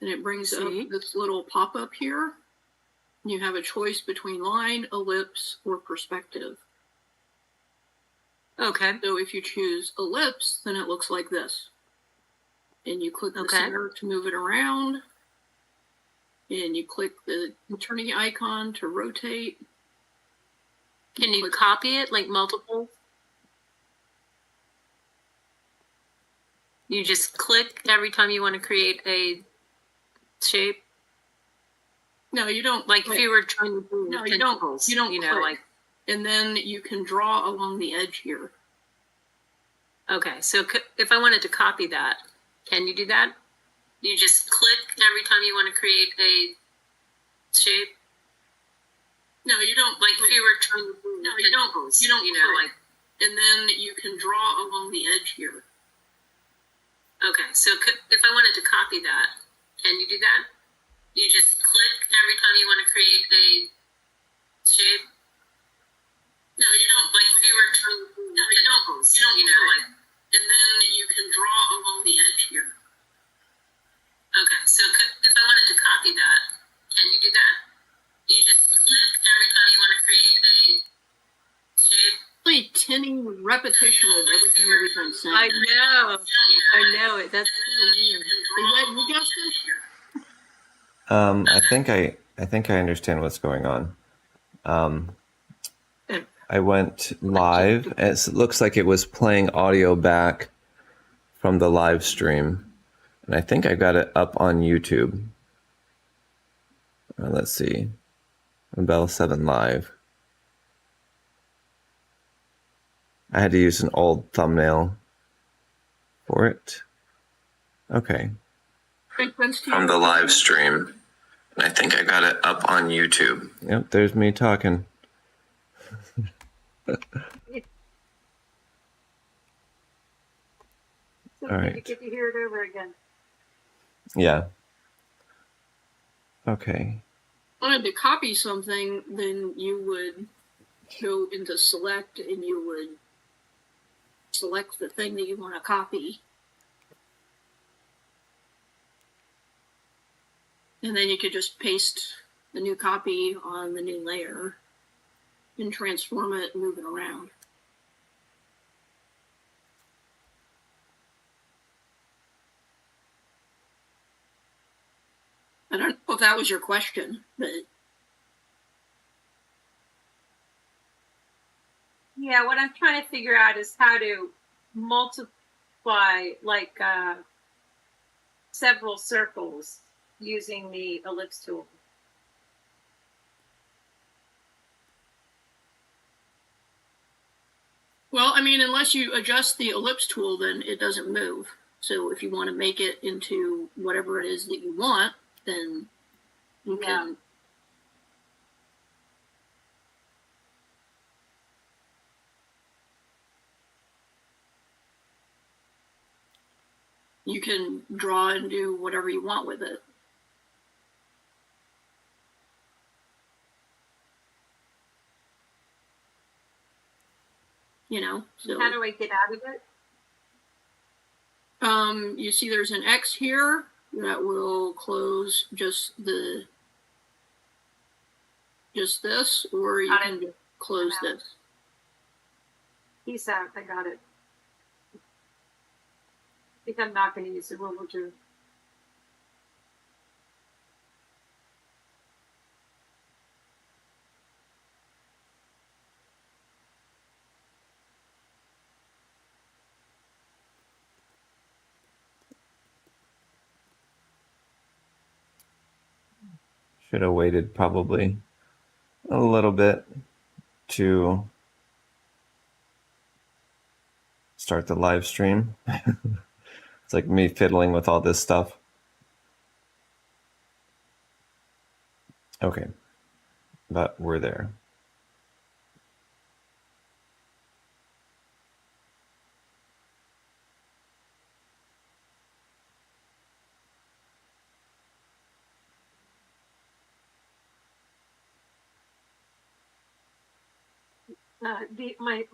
and it brings up this little pop-up here. You have a choice between line, ellipse, or perspective. Okay. So if you choose ellipse, then it looks like this. And you click the center to move it around. And you click the turning icon to rotate. Can you copy it, like multiple? You just click every time you want to create a shape? No, you don't. Like if you were trying to do no, you don't you know, click. like. And then you can draw along the edge here. Okay, so if I wanted to copy that, can you do that? You just click every time you want to create a shape? No, you don't. Like if you were trying to do you don't you know, click. And then you can draw along the edge here. Okay, so if I wanted to copy that, can you do that? You just click every time you want to create a shape? No, you don't. Like if you were trying to do you know, like. And then you can draw along the edge here. Okay, so if I wanted to copy that, can you do that? You just click every time you want to create a shape? Really tinny repetition of everything that we've been saying. I know it. That's so weird. Is that you, Justin? I think I understand what's going on. I went live, and it looks like it was playing audio back from the live stream, and I think I got it up on YouTube. Let's see, Rebelle 7 Live. I had to use an old thumbnail for it. Okay. From the live stream. And I think I got it up on YouTube. Yep, there's me talking. All right. You get to hear it over again. Yeah. Okay. If you wanted to copy something, then you would go into select and you would select the thing that you want to copy. And then you could just paste the new copy on the new layer and transform it and move it around. I don't know if that was your question, but... Yeah, what I'm trying to figure out is how to multiply, like, several circles using the ellipse tool. Well, I mean, unless you adjust the ellipse tool, then it doesn't move. So if you want to make it into whatever it is that you want, then you can. You can draw and do whatever you want with it. You know, so how do I get out of it? You see there's an X here that will close just this, or you can close this. Peace out. I got it. I think I'm not going to use the World War II. Should have waited probably a little bit to start the live stream. It's like me fiddling with all this stuff. Okay, but we're there.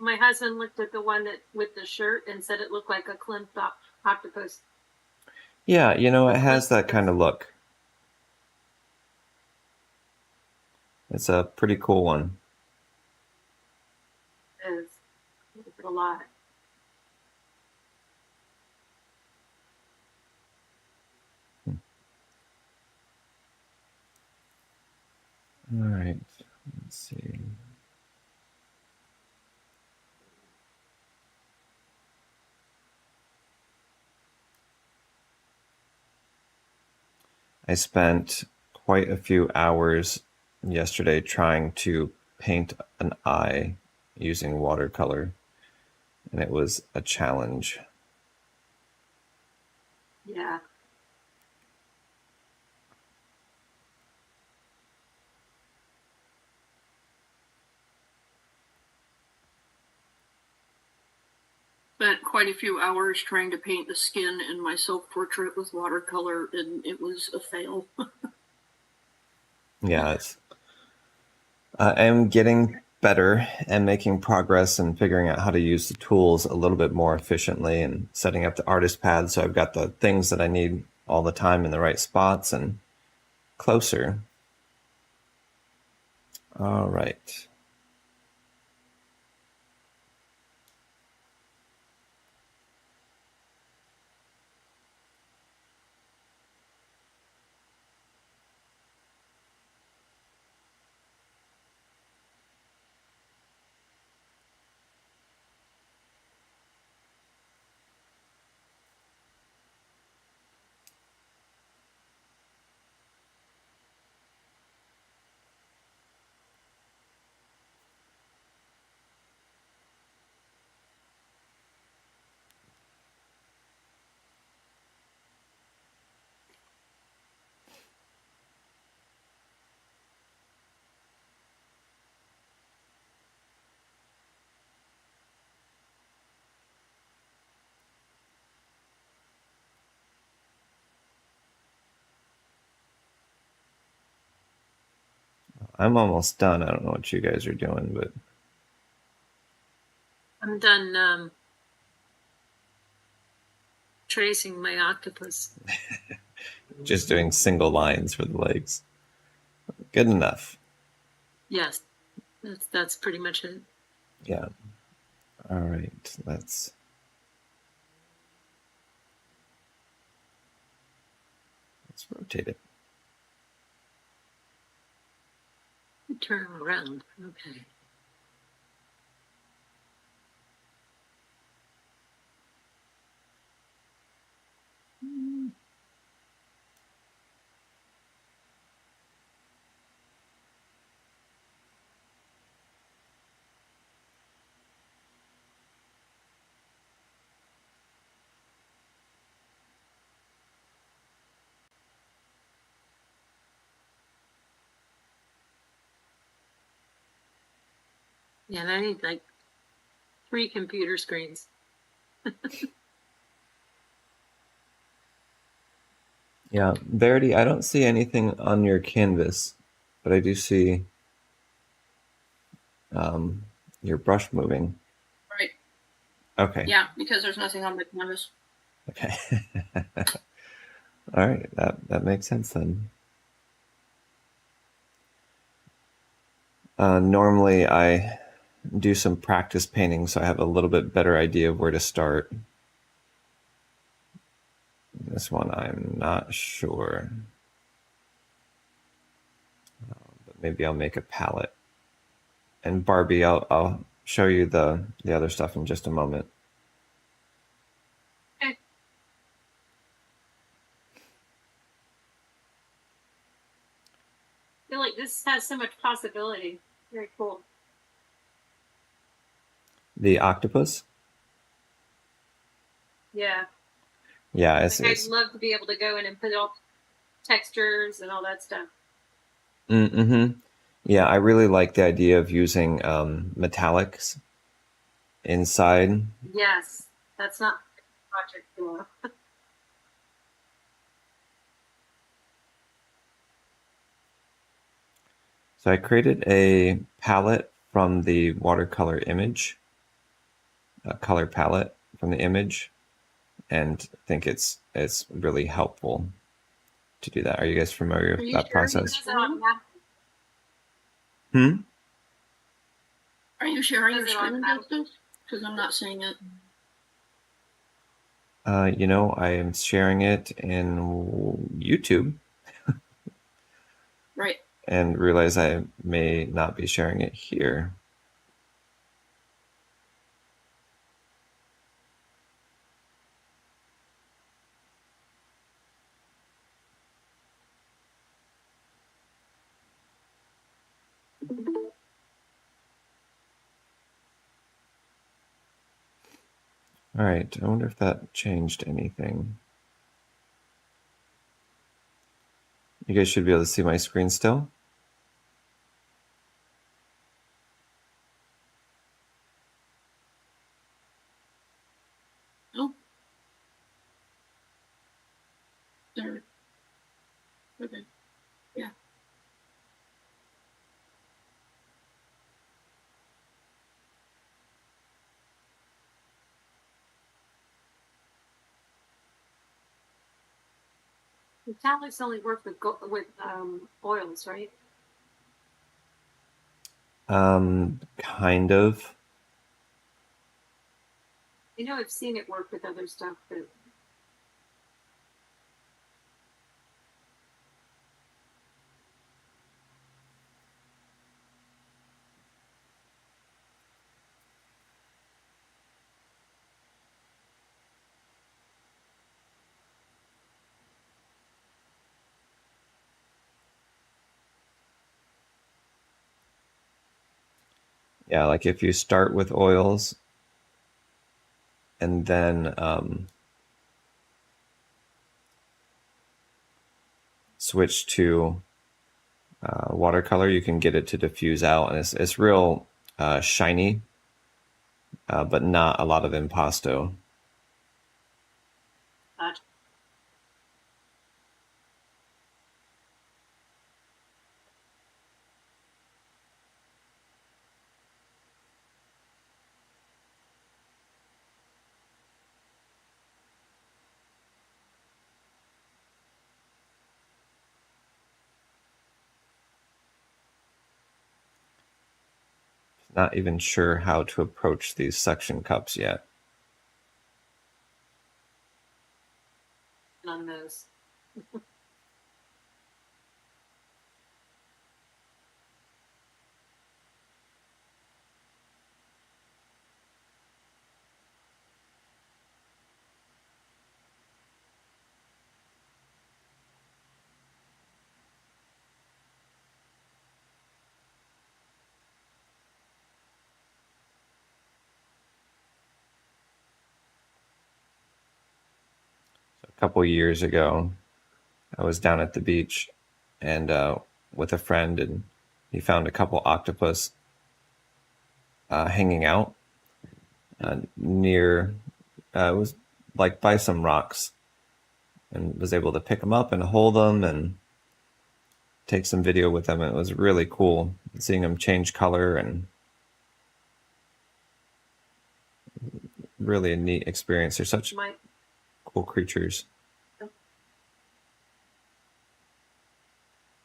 My husband looked at the one that with the shirt and said it looked like a Octopus. Yeah, you know, it has that kind of look. It's a pretty cool one. It is. It's a lot. All right, let's see. I spent quite a few hours yesterday trying to paint an eye using watercolor, and it was a challenge. Yeah. Spent quite a few hours trying to paint the skin in my self-portrait with watercolor, and it was a fail. Yeah, I am getting better and making progress and figuring out how to use the tools a little bit more efficiently and setting up the artist pad so I've got the things that I need all the time in the right spots and closer. All right. I'm almost done. I don't know what you guys are doing, but I'm done tracing my octopus. just doing single lines for the legs. Good enough. Yes, that's pretty much it. Yeah. All right. Let's rotate it. Turn around. Okay. Yeah, and I need like 3 computer screens. Yeah, Verity, I don't see anything on your canvas, but I do see your brush moving. Right. Okay. Yeah, because there's nothing on the canvas. Okay. All right, that makes sense then. Normally I do some practice painting, so I have a little bit better idea of where to start. This one I'm not sure, but maybe I'll make a palette. And Barbie, I'll show you the other stuff in just a moment. Okay. I feel like this has so much possibility. Very cool. The octopus? Yeah. Yeah, Like I'd love to be able to go in and put all textures and all that stuff. Mm-hmm. Yeah, I really like the idea of using metallics inside. Yes, that's not project flow. So I created a palette from the watercolor image, a color palette from the image, and I think it's really helpful to do that. Are you guys familiar with that process? Hmm? Are you sharing your Is it on screen, Apple? Justice? Because I'm not seeing it. I am sharing it in YouTube. Right. And realize I may not be sharing it here. All right, I wonder if that changed anything. You guys should be able to see my screen still. Oh. There. Okay. Yeah. The tablets only work with oils, right? Kind of. I know I've seen it work with other stuff, but Yeah, like if you start with oils and then switch to watercolor, you can get it to diffuse out, and it's real shiny, but not a lot of impasto. Not even sure how to approach these suction cups yet. on those. A couple years ago, I was down at the beach and with a friend, and he found a couple octopus hanging out near. It was like by some rocks, and was able to pick them up and hold them and take some video with them. It was really cool seeing them change color, and really a neat experience. They're such cool creatures. I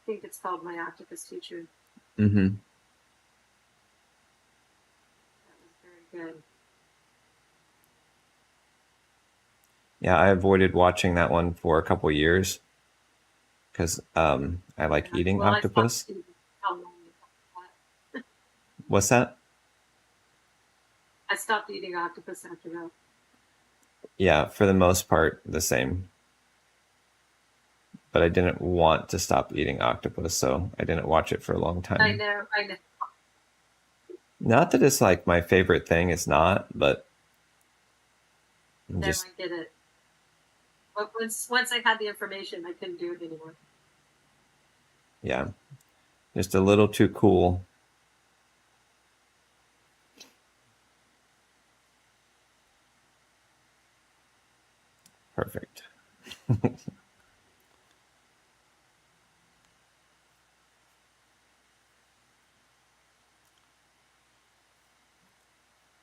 think it's called My Octopus Teacher. Mm-hmm. That was very good. Yeah, I avoided watching that one for a couple years because I like eating octopus. What's that? I stopped eating octopus after that. Yeah, for the most part, the same. But I didn't want to stop eating octopus, so I didn't watch it for a long time. I know. Not that it's like my favorite thing, it's not, but I get it. But once I had the information, I couldn't do it anymore. Yeah, just a little too cool. Perfect.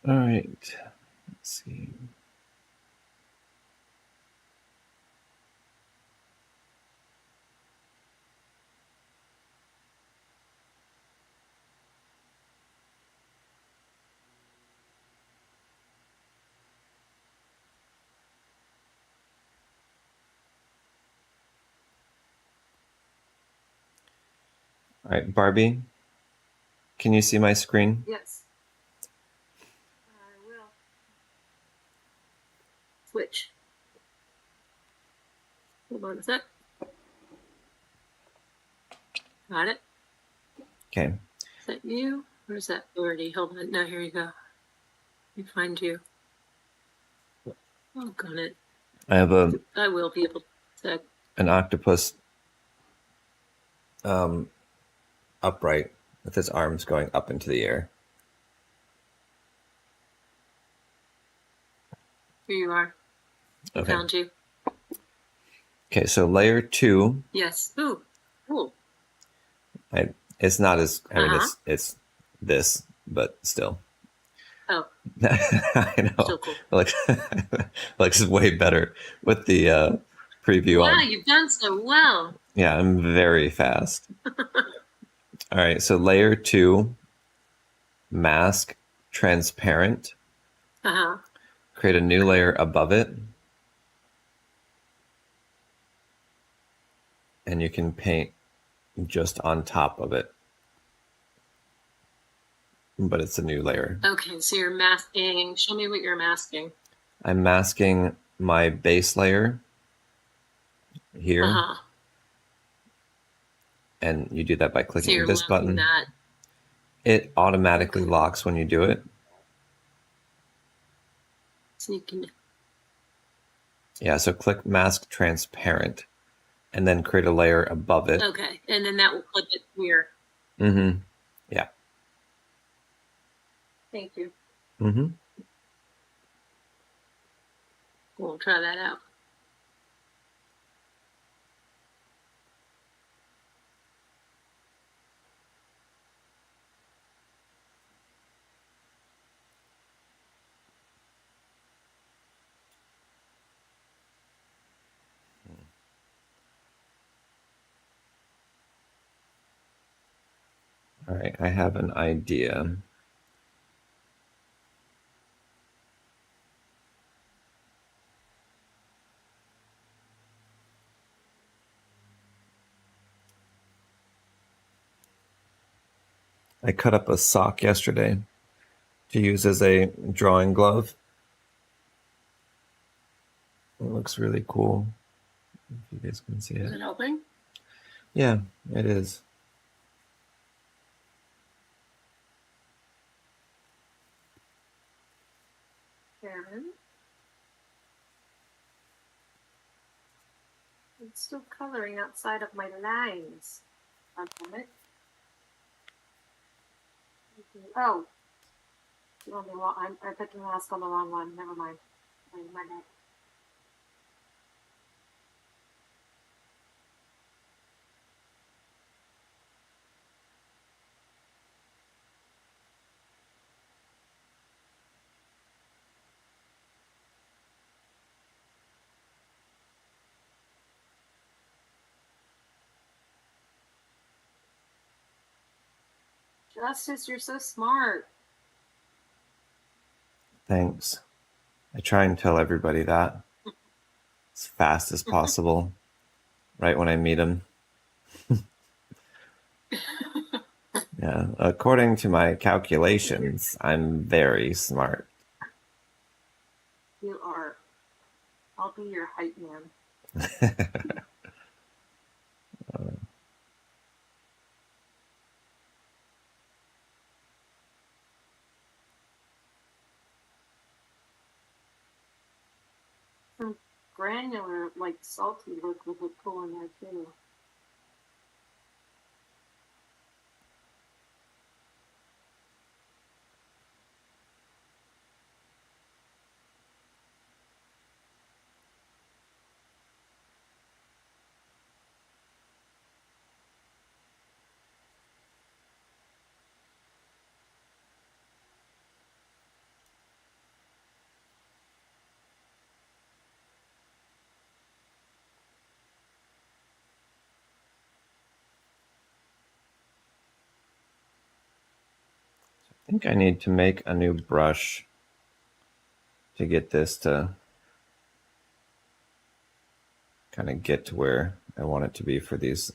All right, let's see. All right, Barbie, can you see my screen? Yes. I will. Switch. Hold on a sec. Got it. Okay. Is that you? Or is that already? Hold on. No, here you go. Let me find you. Oh, got it. I have I will be able to. an octopus upright with his arms going up into the air. Here you are. I Okay. found you. Okay, so layer 2. Yes. Ooh, cool. It's not as, I mean, Uh-huh. it's this, but still. Oh, I know. still cool. Like, it's way better with the preview Wow, on. you've done so well. Yeah, I'm very fast. All right, so layer 2, mask, transparent. Uh-huh. Create a new layer above it. And you can paint just on top of it. But it's a new layer. Okay, so you're masking. Show me what you're masking. I'm masking my base layer here. Uh-huh. And you do that by So clicking you're this locking button. that. It automatically locks when you do it. So you can. Yeah, so click mask transparent and then create a layer above it. Okay, and then that will flip it here. Mm-hmm. Yeah. Thank you. Mm-hmm. We'll try that out. All right, I have an idea. I cut up a sock yesterday to use as a drawing glove. It looks really cool. If you guys can see Is it. it helping? Yeah, it is. Karen. It's still coloring outside of my lines. One moment. Oh. On the wrong, I put the mask on the wrong one. Never mind. My bad. Justice, you're so smart. Thanks. I try and tell everybody that as fast as possible, right when I meet them. Yeah, according to my calculations, I'm very smart. You are. I'll be your hype man. Some granular, like salty look would look cool in there too. I think I need to make a new brush to get this to kind of get to where I want it to be for these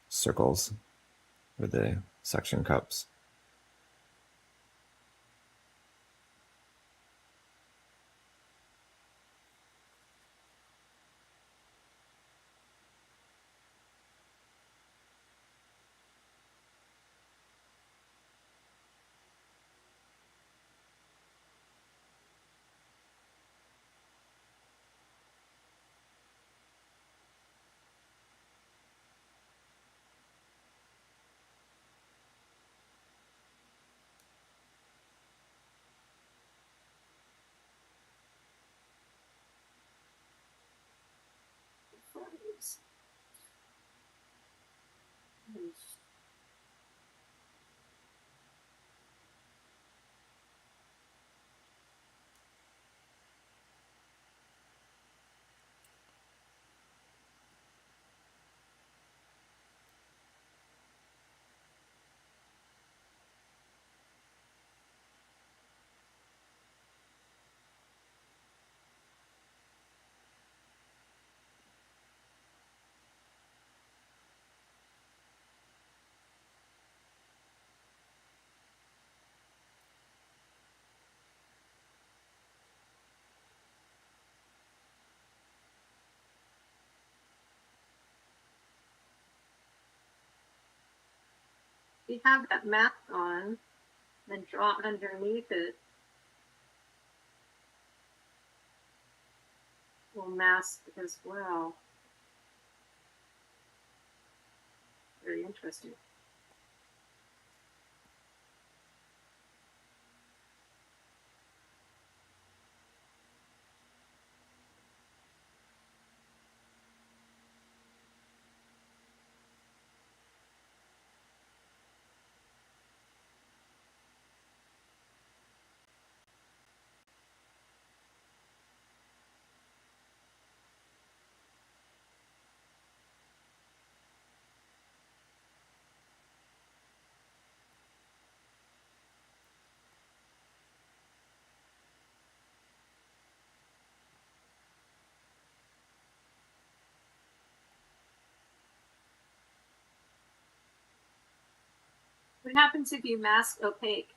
circles for the suction cups. You have that mask on, then draw underneath it. Will mask as well. Very interesting. What happens if you mask opaque?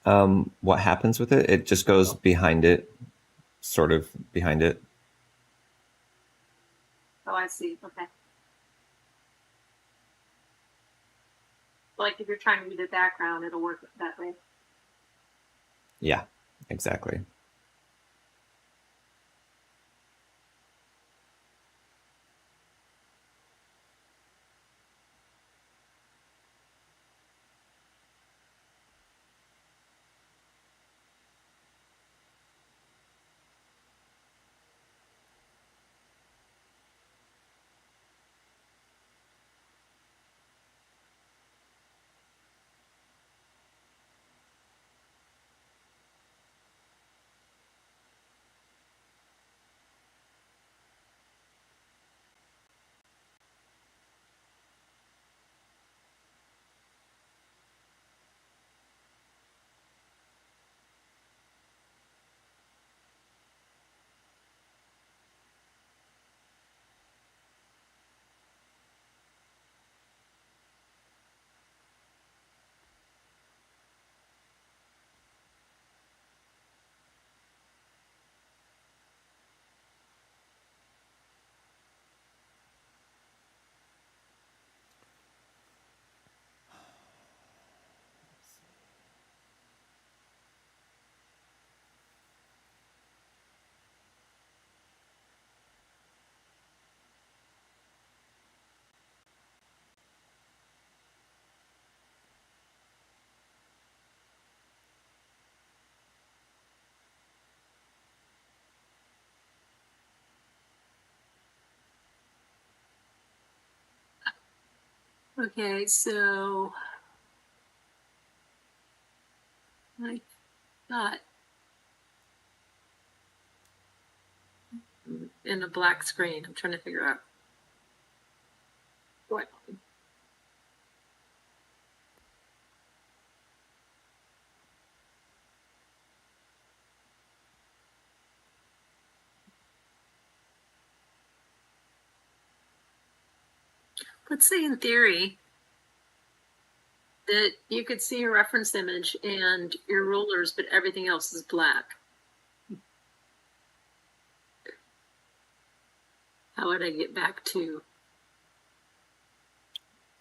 What happens with it? It just goes behind it, sort of behind it. Oh, I see. Okay. Like if you're trying to do the background, it'll work that way. Yeah, exactly. Okay, so I got in a black screen. I'm trying to figure out what. let's say in theory that you could see a reference image and your rulers, but everything else is black. How would I get back to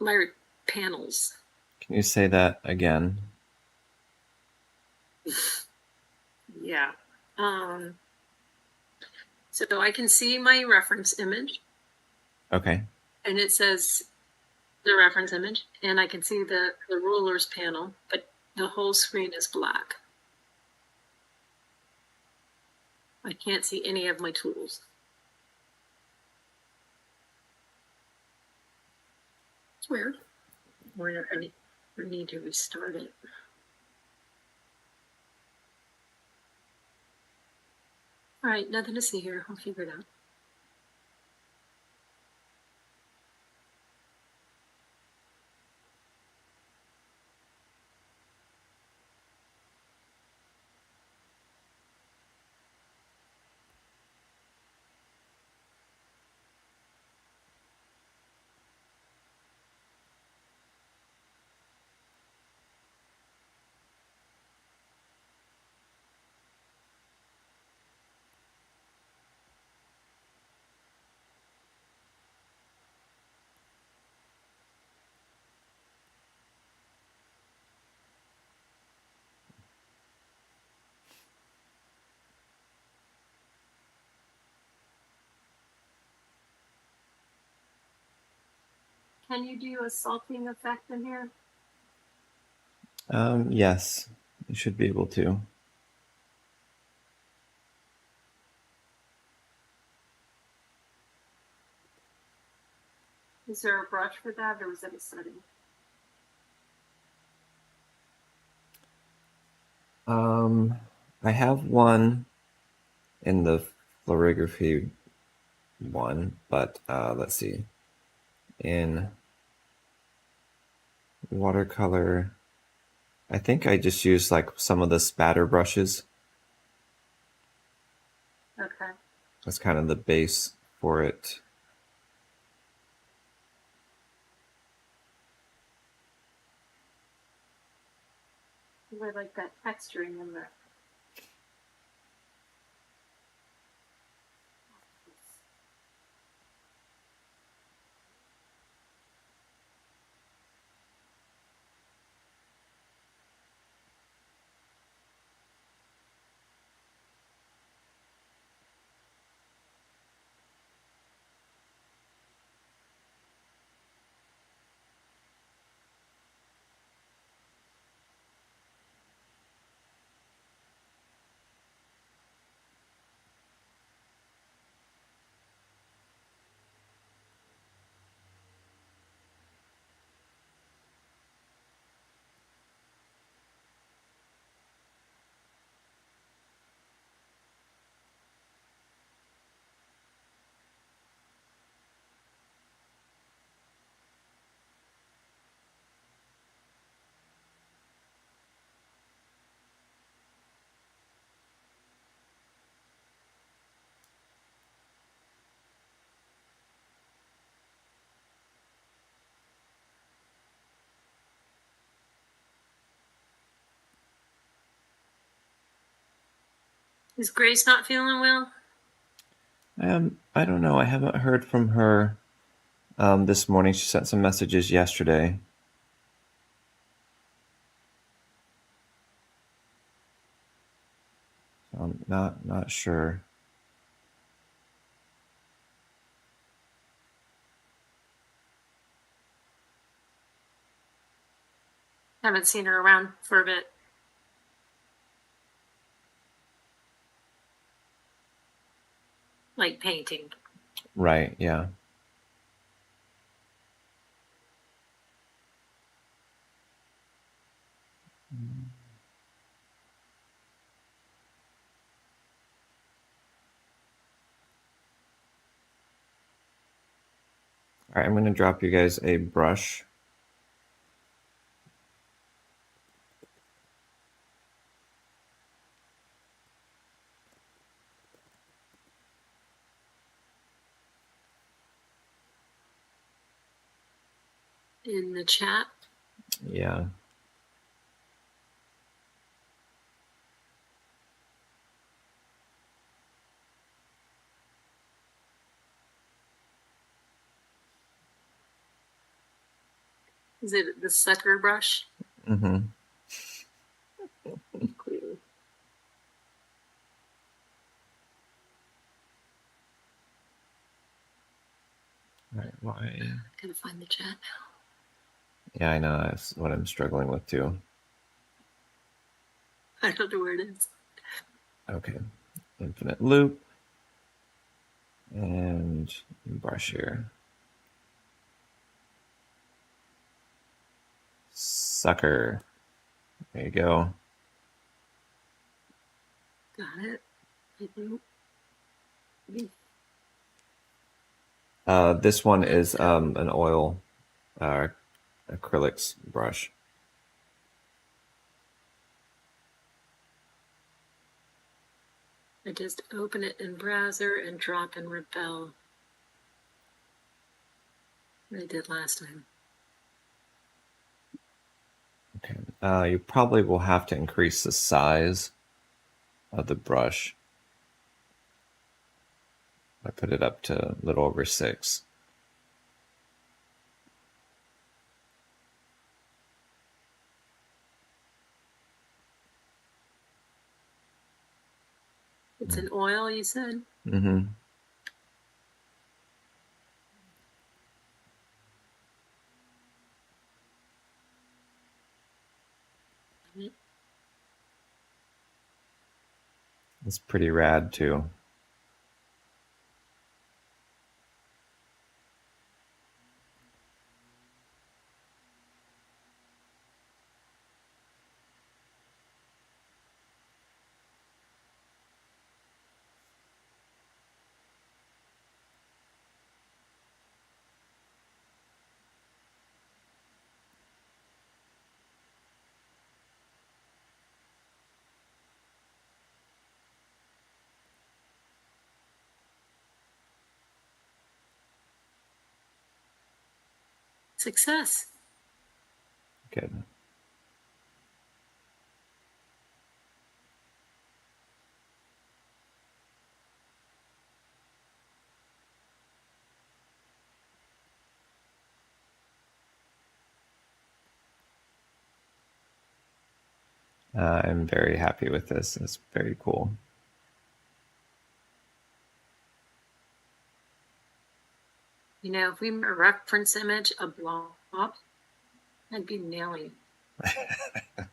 my panels? Can you say that again? Yeah. So I can see my reference image. Okay. And it says the reference image, and I can see the rulers panel, but the whole screen is black. I can't see any of my tools. It's weird. I need to restart it. All right, nothing to see here. I'll figure it out. Can you do a salting effect in here? Yes, you should be able to. Is there a brush for that, or is that a setting? I have one in the florigraphy one, but let's see. In watercolor, I think I just used like some of the spatter brushes. Okay. That's kind of the base for it. I like that texturing in there. Is Grace not feeling well? I don't know. I haven't heard from her this morning. She sent some messages yesterday. So I'm not sure. Haven't seen her around for a bit. Like painting. Right, yeah. All right, I'm going to drop you guys a brush. in the chat. Yeah. Is it the sucker brush? Mm-hmm. Clearly. All right. Why? Gotta find the chat now. Yeah, I know. That's what I'm struggling with too. I don't know where it is. Okay. Infinite loop. And brush here. Sucker. There you go. Got it. I think. This one is an oil acrylics brush. I just open it in browser and drop in Rebelle. I did last time. Okay. You probably will have to increase the size of the brush. I put it up to a little over 6. It's an oil, you said? Mm-hmm. It's pretty rad too. Success. Good. I'm very happy with this. It's very cool. You know, if we made a reference image, a blob, I'd be nailing it.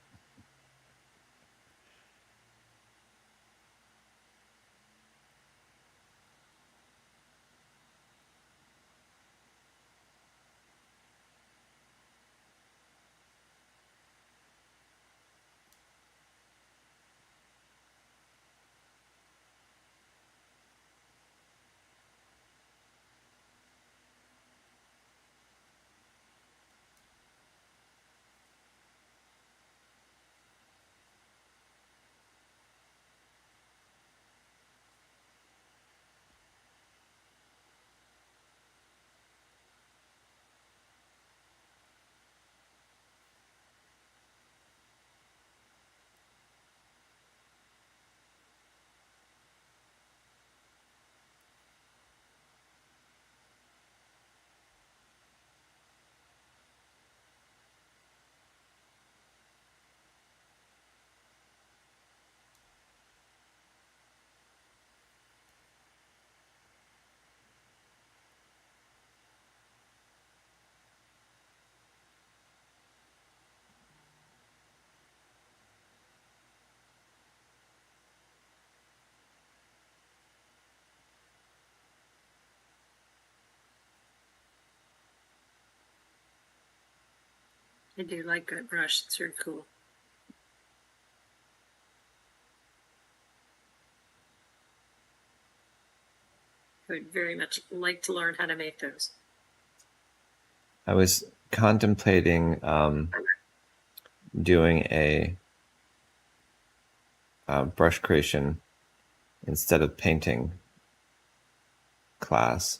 I do like that brush. It's very cool. I would very much like to learn how to make those. I was contemplating doing a brush creation instead of painting class,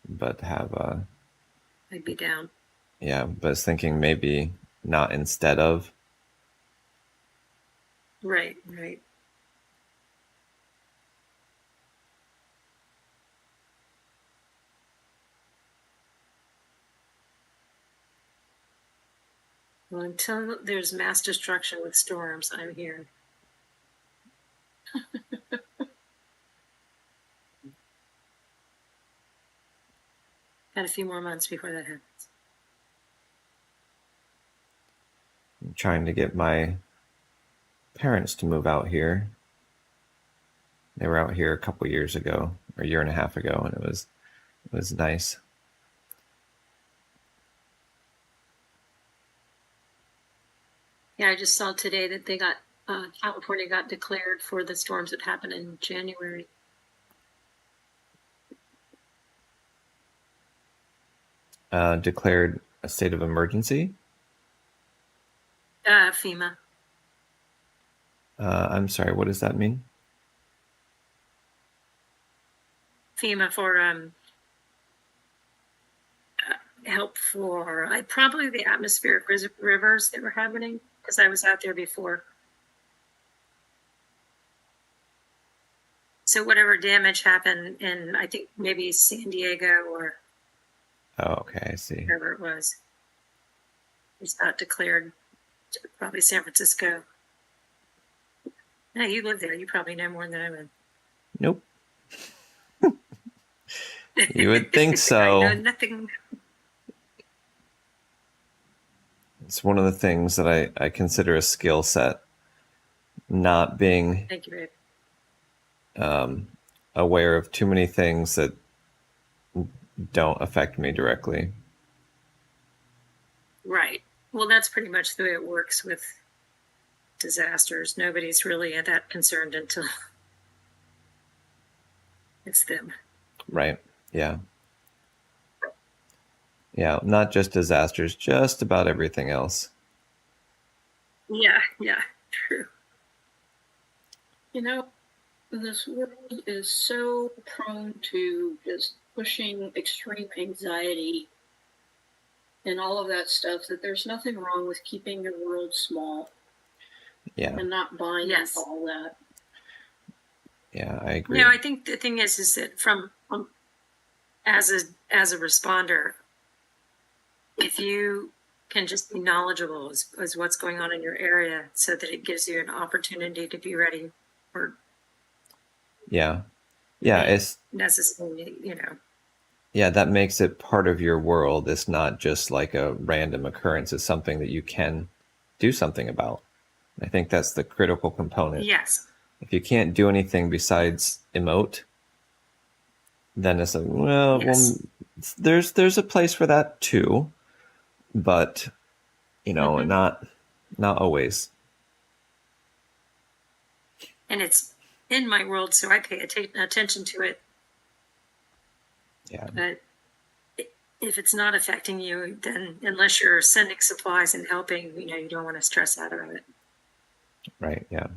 but have I'd be down. Yeah, but I was thinking maybe not instead of. Right, right. Well, until there's mass destruction with storms, I'm here. Got a few more months before that happens. I'm trying to get my parents to move out here. They were out here a couple years ago, or a year and a half ago, and it was nice. Yeah, I just saw today that they got California got declared for the storms that happened in January. Declared a state of emergency. FEMA. I'm sorry, what does that mean? FEMA for help for probably the atmospheric rivers that were happening, because I was out there before. So whatever damage happened in, I think maybe San Diego or Oh, okay, I see. wherever it was not declared. Probably San Francisco. No, you live there. You probably know more than I would. Nope. You would think so. I know nothing. It's one of the things that I consider a skill set, not being Thank you, babe. Aware of too many things that don't affect me directly. Right. Well, that's pretty much the way it works with disasters. Nobody's really that concerned until it's them. Right. Yeah. Yeah. Not just disasters, just about everything else. Yeah, true. You know, this world is so prone to just pushing extreme anxiety and all of that stuff that there's nothing wrong with keeping your world small. Yeah. And not buying into all that. Yeah, I agree. No, I think the thing is that from as a responder, if you can just be knowledgeable as what's going on in your area, so that it gives you an opportunity to be ready for. Yeah, it's necessarily, Yeah, that makes it part of your world. It's not just like a random occurrence. It's something that you can do something about. I think that's the critical component. Yes. If you can't do anything besides emote, then it's like, well, there's a place for that too, but not always. And it's in my world, so I pay attention to it. Yeah. But if it's not affecting you, then unless you're sending supplies and helping, you don't want to stress out about it. Right. Yeah.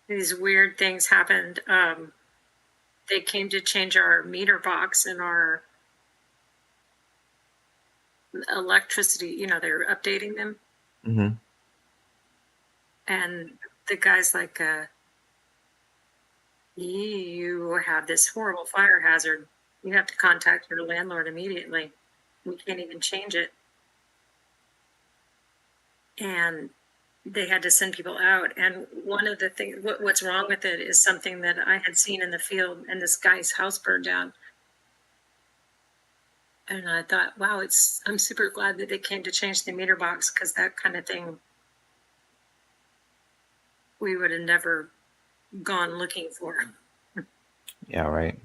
These weird things happened. They came to change our meter box and our electricity. They're updating them. Mm-hmm. And the guy's like, you have this horrible fire hazard. You have to contact your landlord immediately. We can't even change it. And they had to send people out. And one of the things, what's wrong with it is something that I had seen in the field, and this guy's house burned down. And I thought, wow, I'm super glad that they came to change the meter box, because that kind of thing, we would have never gone looking for. Yeah, right.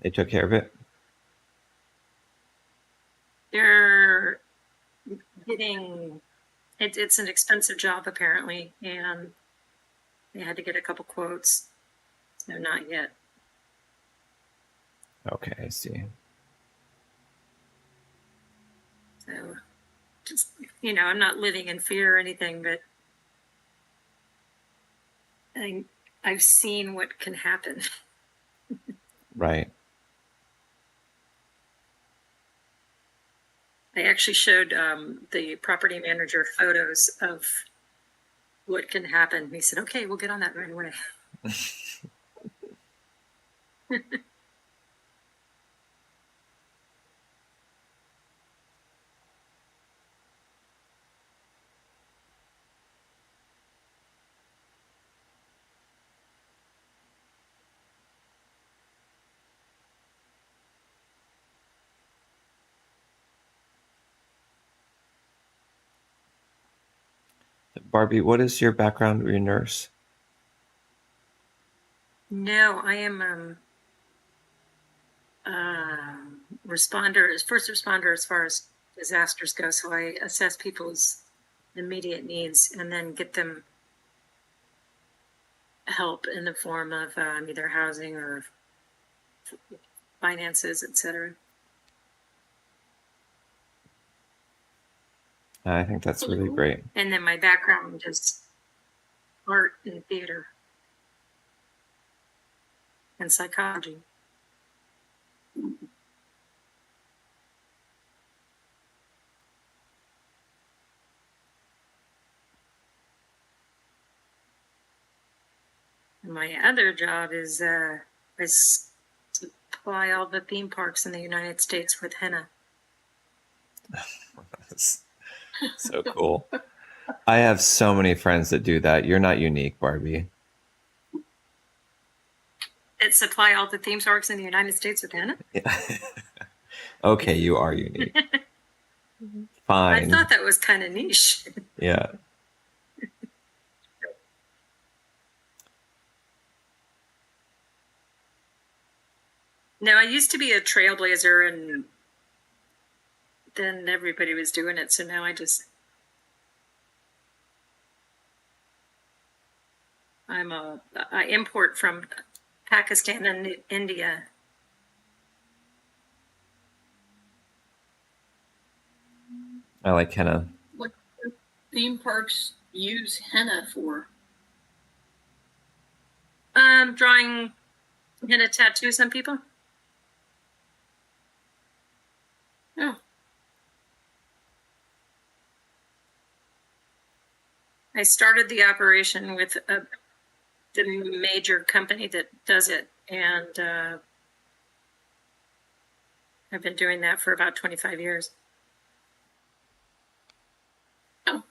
They took care of it? They're getting it's an expensive job apparently, and they had to get a couple quotes. So not yet. Okay, I see. So just, I'm not living in fear or anything, but I've seen what can happen. Right. I actually showed the property manager photos of what can happen. He said, "Okay, we'll get on that right away." Barbie, what is your background? Are you a nurse? No, I am first responder as far as disasters go. So I assess people's immediate needs and then get them help in the form of either housing or finances, etc. I think that's really great. And then my background is art and theater and psychology. And my other job is I supply all the theme parks in the United States with henna. That's so cool. I have so many friends that do that. You're not unique, Barbie. That supply all the theme parks in the United States with henna? Yeah. Okay, you are unique. I Fine. thought that was kind of niche. Yeah. No, I used to be a trailblazer, and then everybody was doing it, so now I import from Pakistan and India. I like henna. What theme parks use henna for? Drawing henna tattoos on people. Oh, I started the operation with the major company that does it, and I've been doing that for about 25 years. oh.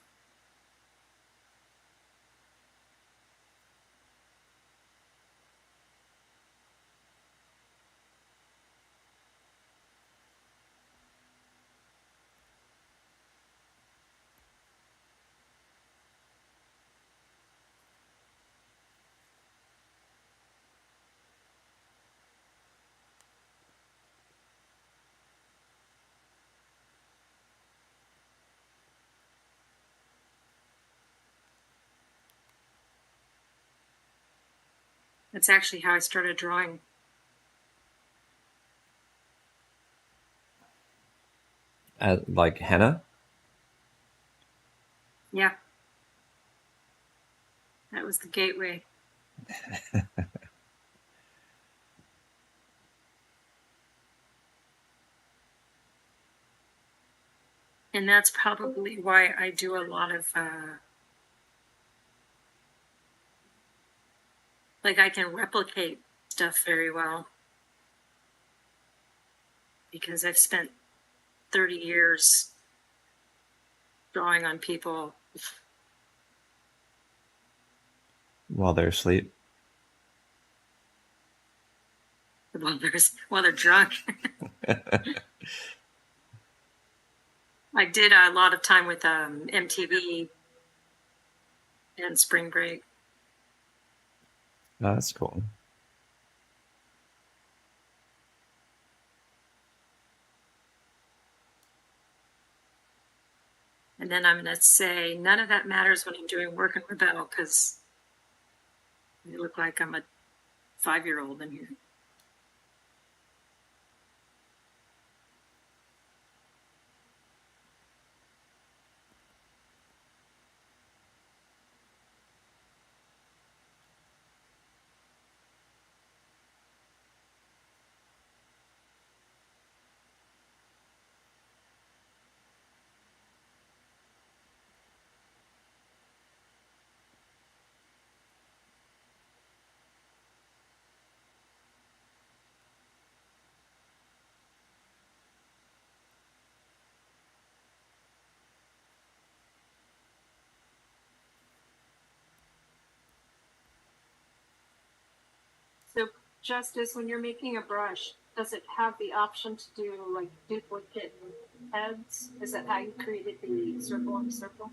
That's actually how I started drawing. Like henna? Yeah. That was the gateway. And that's probably why I do a lot of, I can replicate stuff very well. Because I've spent 30 years drawing on people. While they're asleep? While they're drunk. I did a lot of time with MTV and Spring Break. Oh, that's cool. And then I'm going to say none of that matters when I'm doing work in Rebelle because I look like I'm a 5-year-old in here. So, Justice, when you're making a brush, does it have the option to do like duplicate heads? Is that how you created the circle on circle?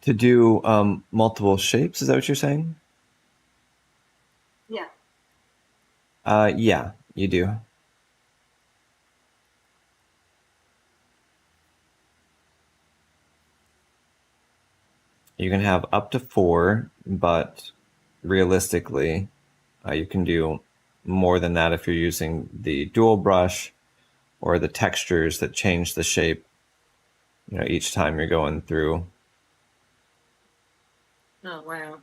To do multiple shapes, is that what you're saying? Yeah. Yeah, you do. You can have up to 4, but realistically, you can do more than that if you're using the dual brush or the textures that change the shape, each time you're going through. Oh, wow.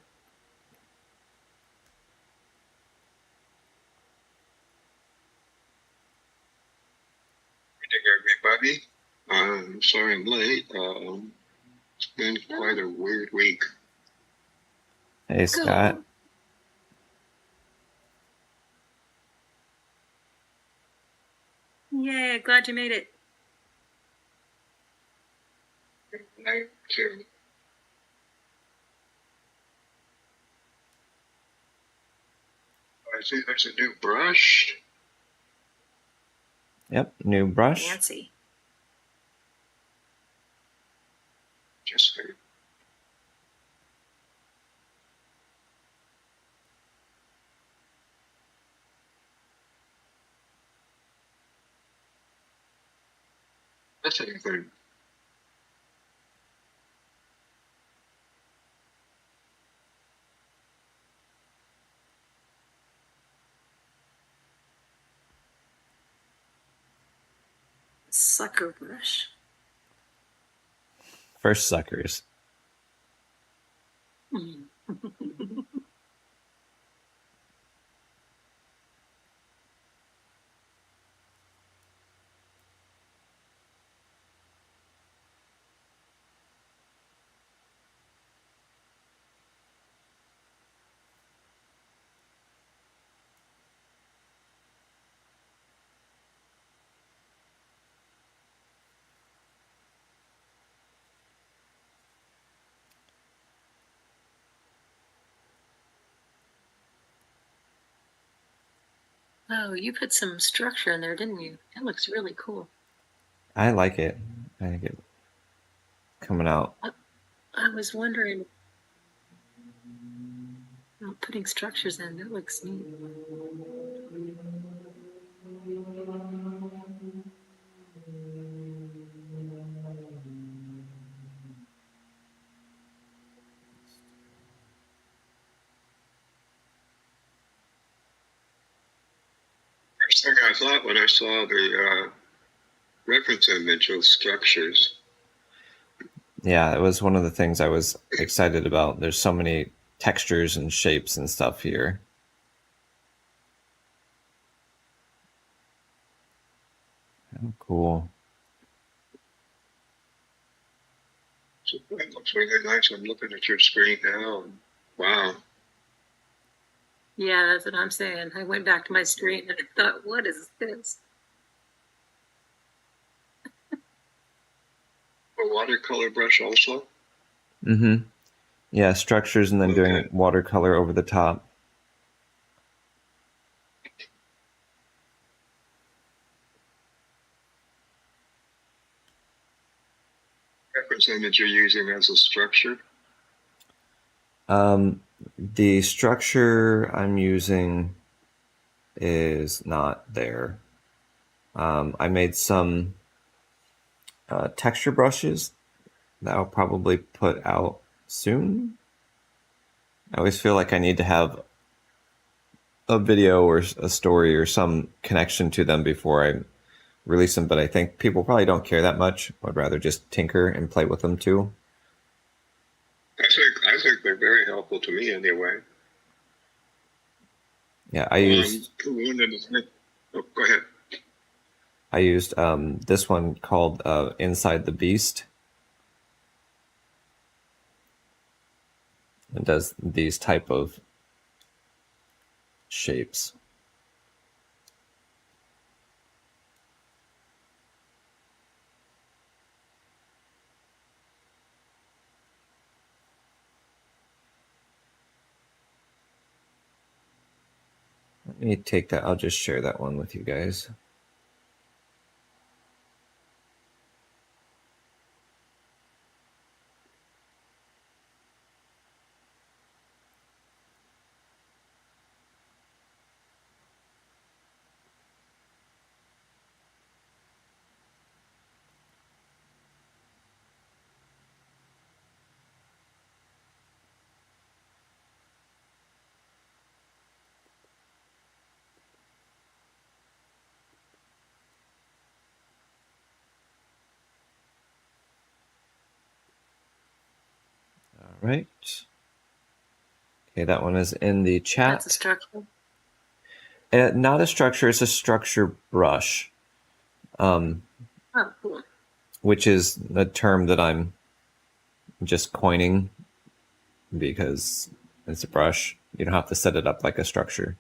Everybody. I'm sorry I'm late. It's been quite a weird week. Hey, Scott. Yeah, glad you made it. I too. I see there's a new brush. Yep, new brush. Fancy. Just heard. That's anything. Sucker brush. First suckers. Oh, you put some structure in there, didn't you? That looks really cool. I like it. I think it coming out. I was wondering about putting structures in. That looks neat. First thing I thought when I saw the reference image of structures. Yeah, it was one of the things I was excited about. There's so many textures and shapes and stuff here. Oh, cool. So it looks really nice. I'm looking at your screen now. And wow. Yeah, that's what I'm saying. I went back to my screen and I thought, what is this? A watercolor brush also. Mm-hmm. Yeah, structures and then doing watercolor over the top. Reference image you're using as a structure. The structure I'm using is not there. I made some texture brushes that I'll probably put out soon. I always feel like I need to have a video or a story or some connection to them before I release them, but I think people probably don't care that much. I'd rather just tinker and play with them too. I think they're very helpful to me anyway. Yeah, I used. Oh, go ahead. I used this one called Inside the Beast. It does these type of shapes. Let me take that. I'll just share that one with you guys. All right. Okay, that one is in the chat. That's a structure. Not a structure, it's a structure brush. Oh, cool. Which is a term that I'm just coining because it's a brush. You don't have to set it up like a structure.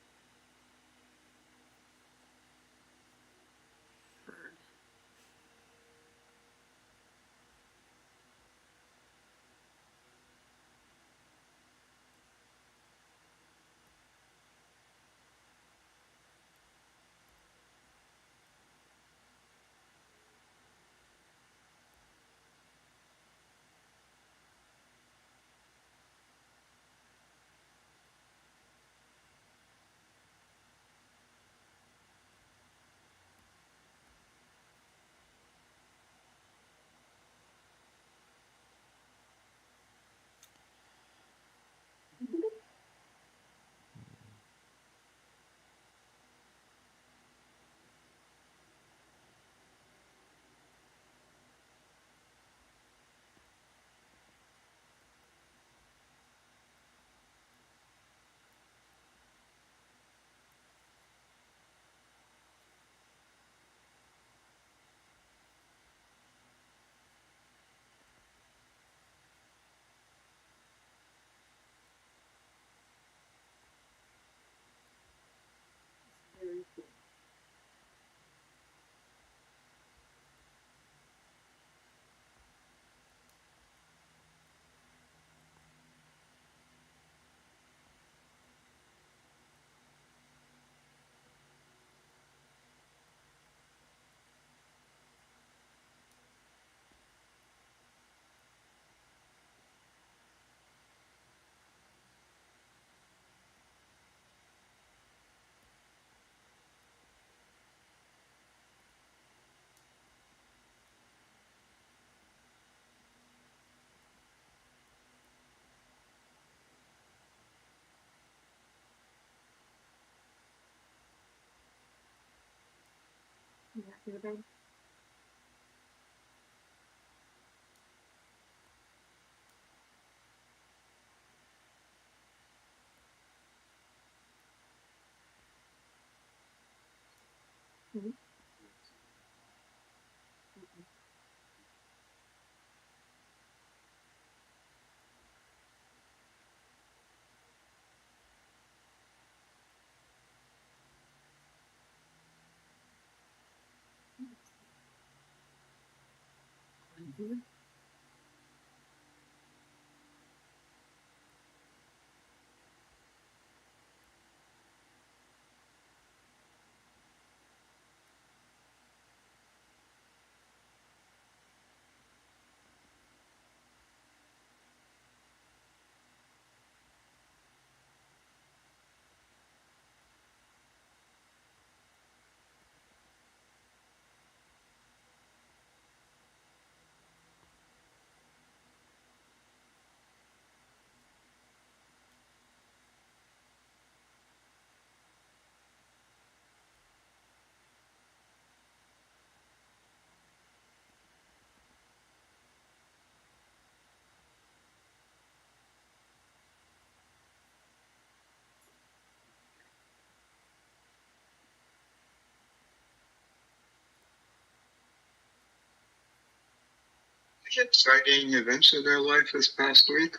exciting events in their life this past week?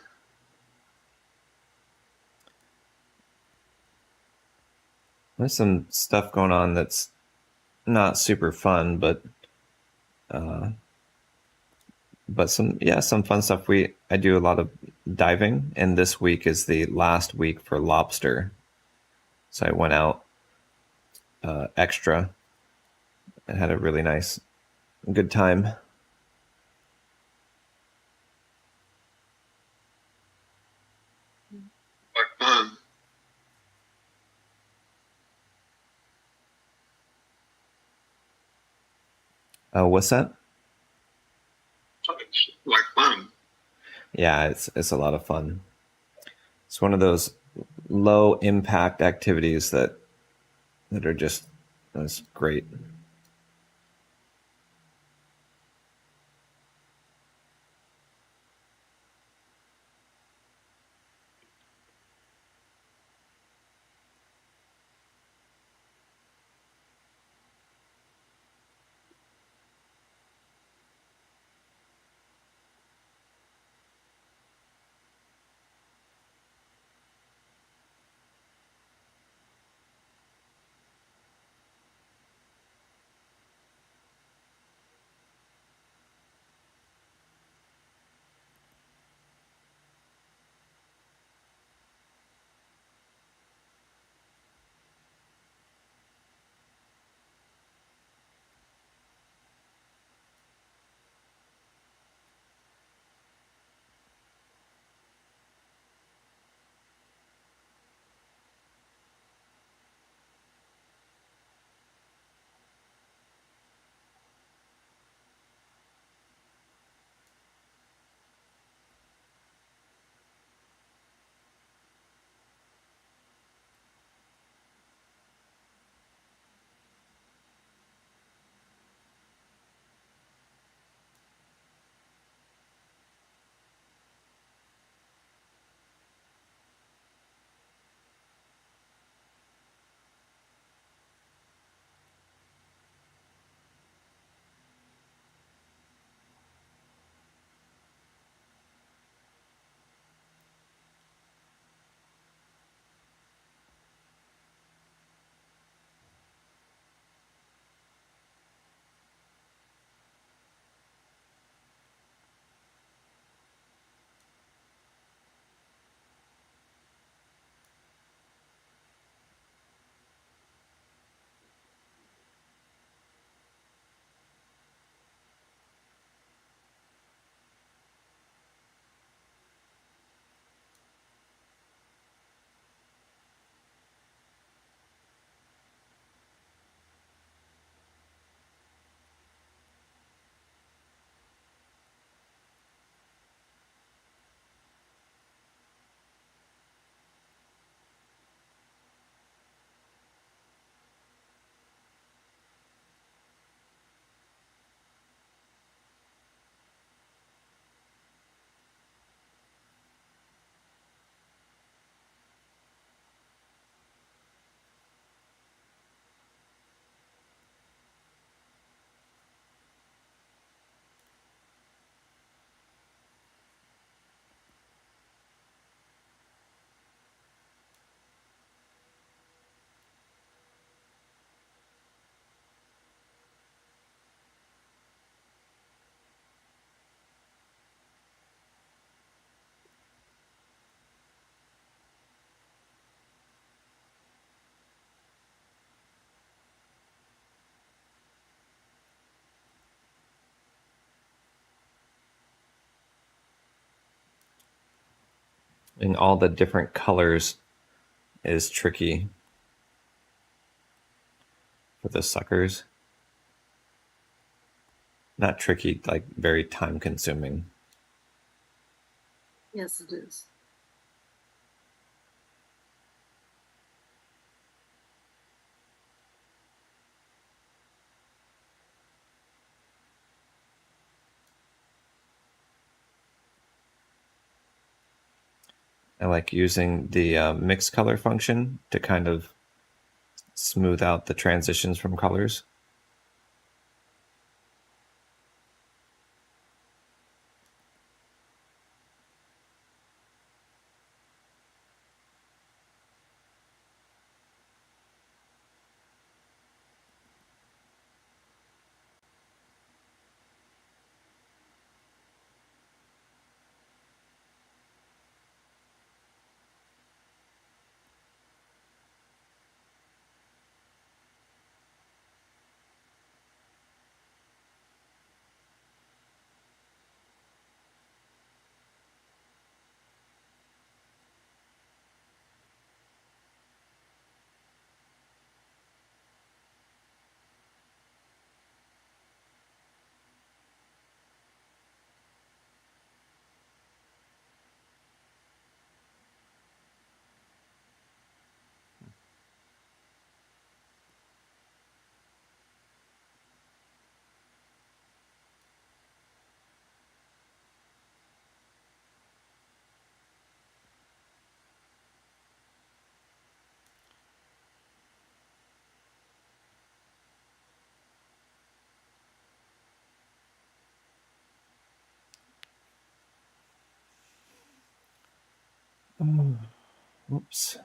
There's some stuff going on that's not super fun, but some fun stuff. I do a lot of diving, and this week is the last week for lobster, so I went out extra and had a really good time. What fun. What's that? Like fun. Yeah, it's a lot of fun. It's one of those low impact activities that are just that's great. And all the different colors is tricky for the suckers. Not tricky, like very time consuming. Yes, it is. I like using the mix color function to kind of smooth out the transitions from colors. Oops.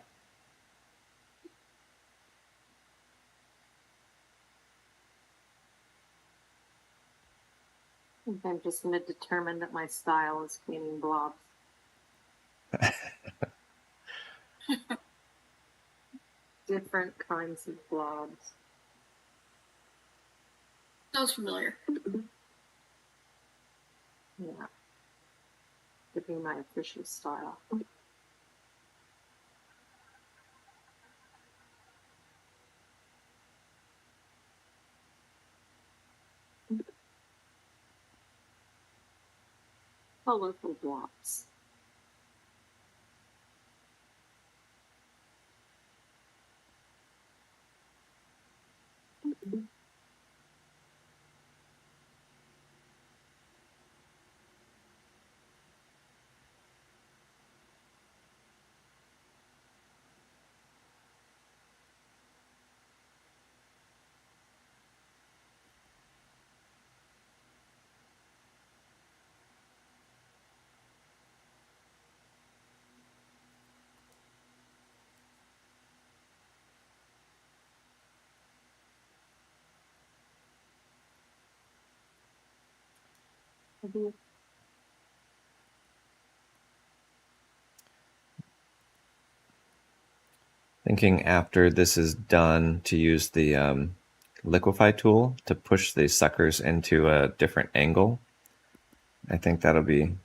I think I'm just going to determine that my style is cleaning blobs. Different kinds of blobs. Sounds familiar. Yeah. To be my official style. Colorful blobs. Thinking after this is done to use the liquefy tool to push the suckers into a different angle. I think that'll be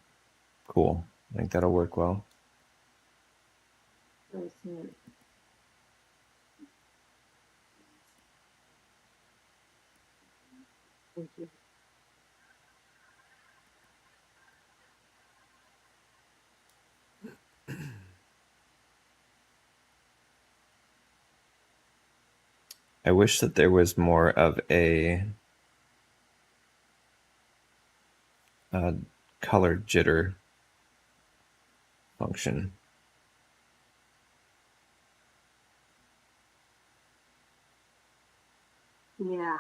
cool. I think that'll work well. Thank you. I wish that there was more of a color jitter function. Yeah.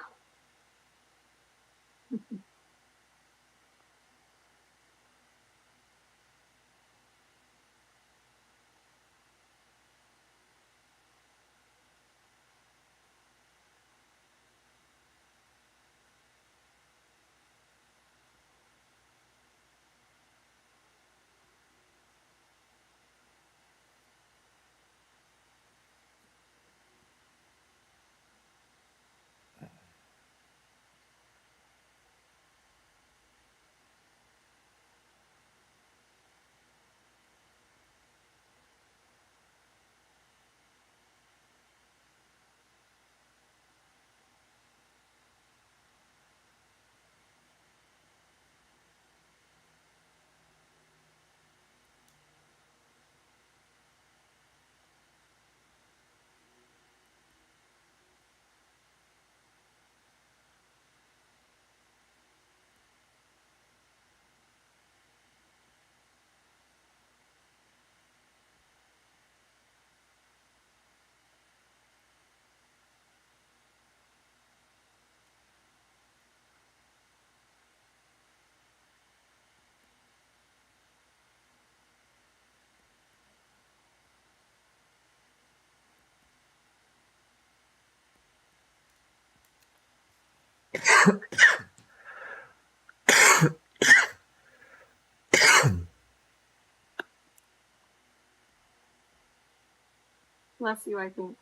Bless you, I think.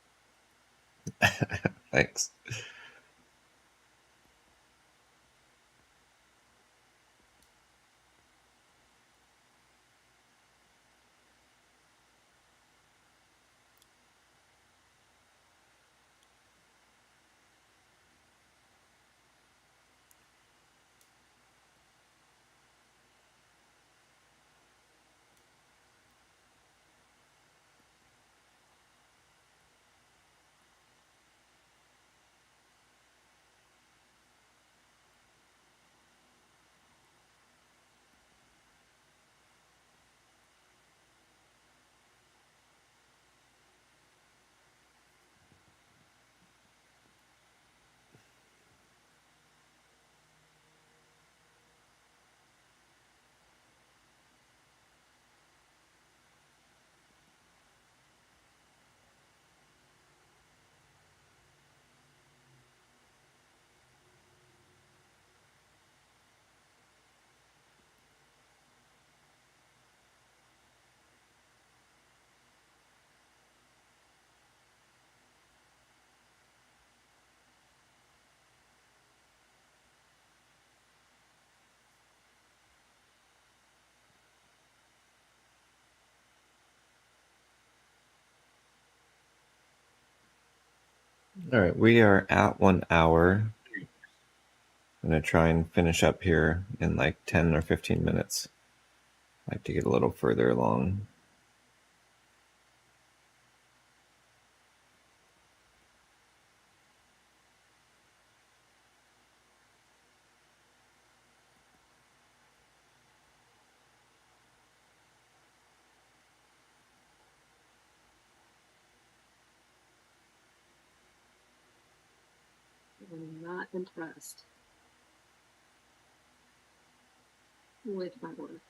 Thanks. All right, we are at 1 hour. I'm going to try and finish up here in like 10 or 15 minutes. I have to get a little further along. I'm not impressed with my work.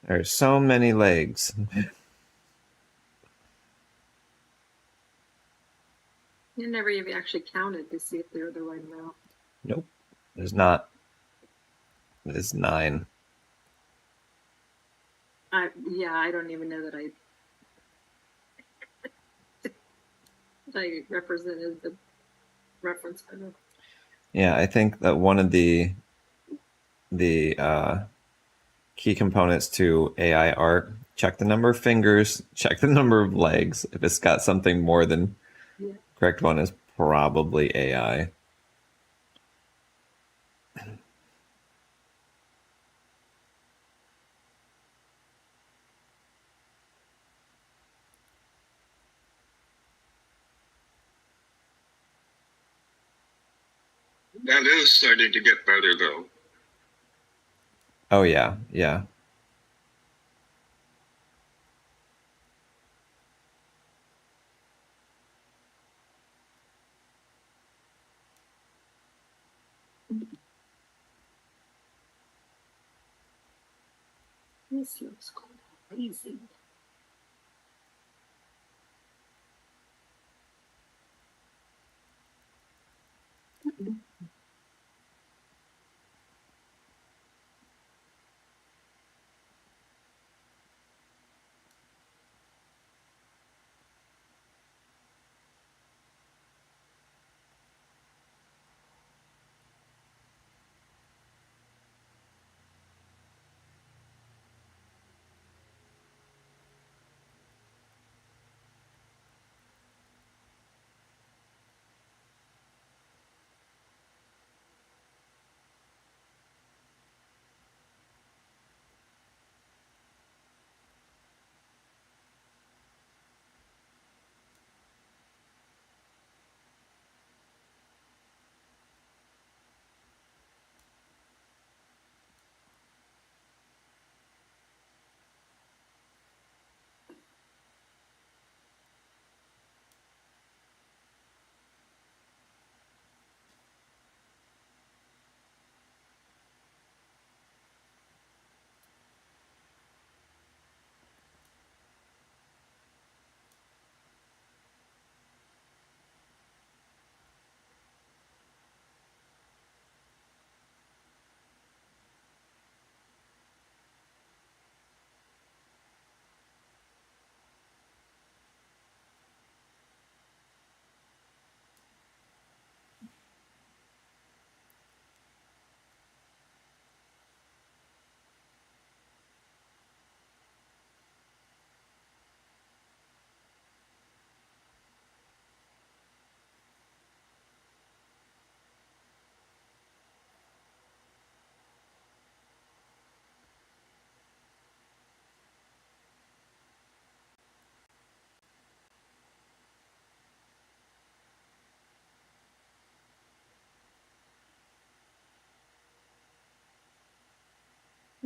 There's so many legs. You never even actually counted to see if they were the right amount. Nope, there's not. There's 9. I don't even know that I represented the reference photo. Yeah, I think that one of the key components to AI art, check the number of fingers, check the number of legs. If it's got something more than correct one, is probably AI. That is starting to get better, though. Oh yeah, yeah. This looks crazy.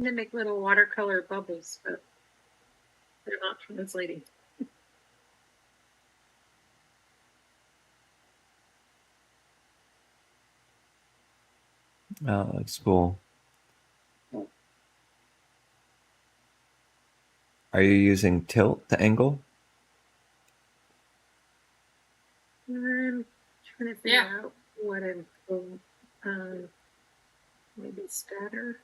They make little watercolor bubbles, but they're not translating. Oh, that's cool. Are you using tilt to angle? I'm trying to figure out what I'm doing. Maybe scatter.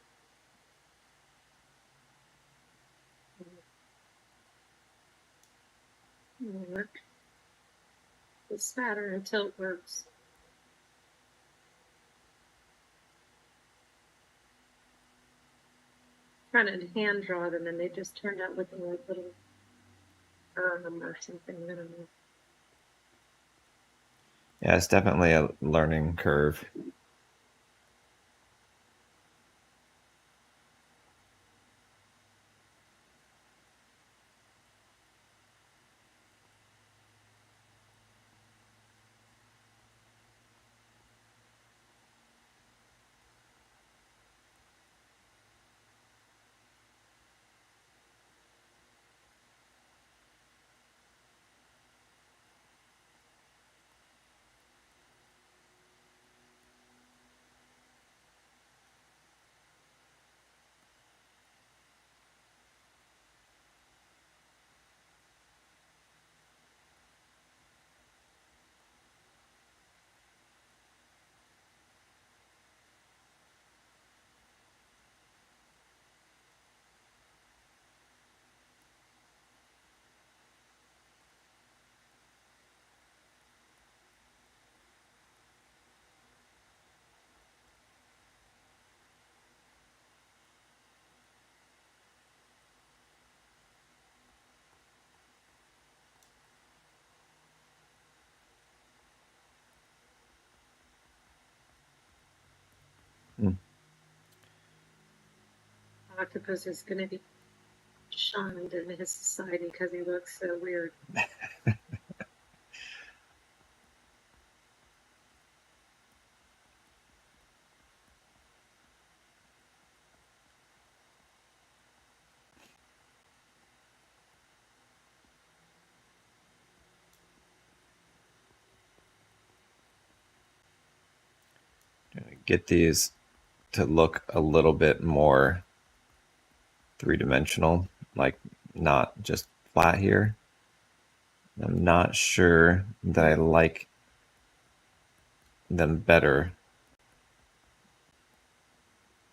Work. The scatter and tilt works. Trying to hand draw them, and they just turned out looking like little or something. I don't know. Yeah, it's definitely a learning curve. Octopus is going to be shunned in his society because he looks so weird. Get these to look a little bit more three-dimensional, like not just flat here. I'm not sure that I like them better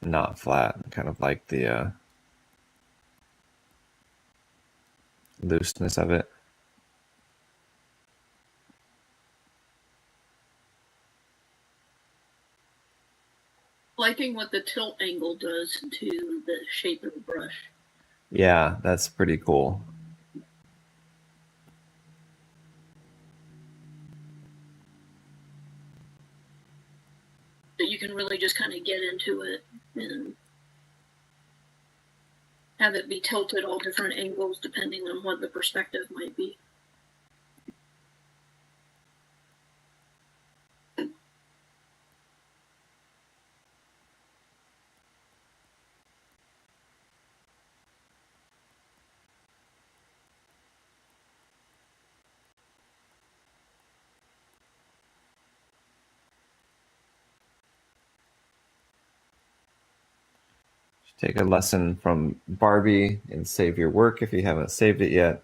not flat. Kind of like the looseness of it. Liking what the tilt angle does to the shape of the brush. Yeah, that's pretty cool. That you can really just kind of get into it and have it be tilted all different angles depending on what the perspective might be. Take a lesson from Barbie and save your work if you haven't saved it yet.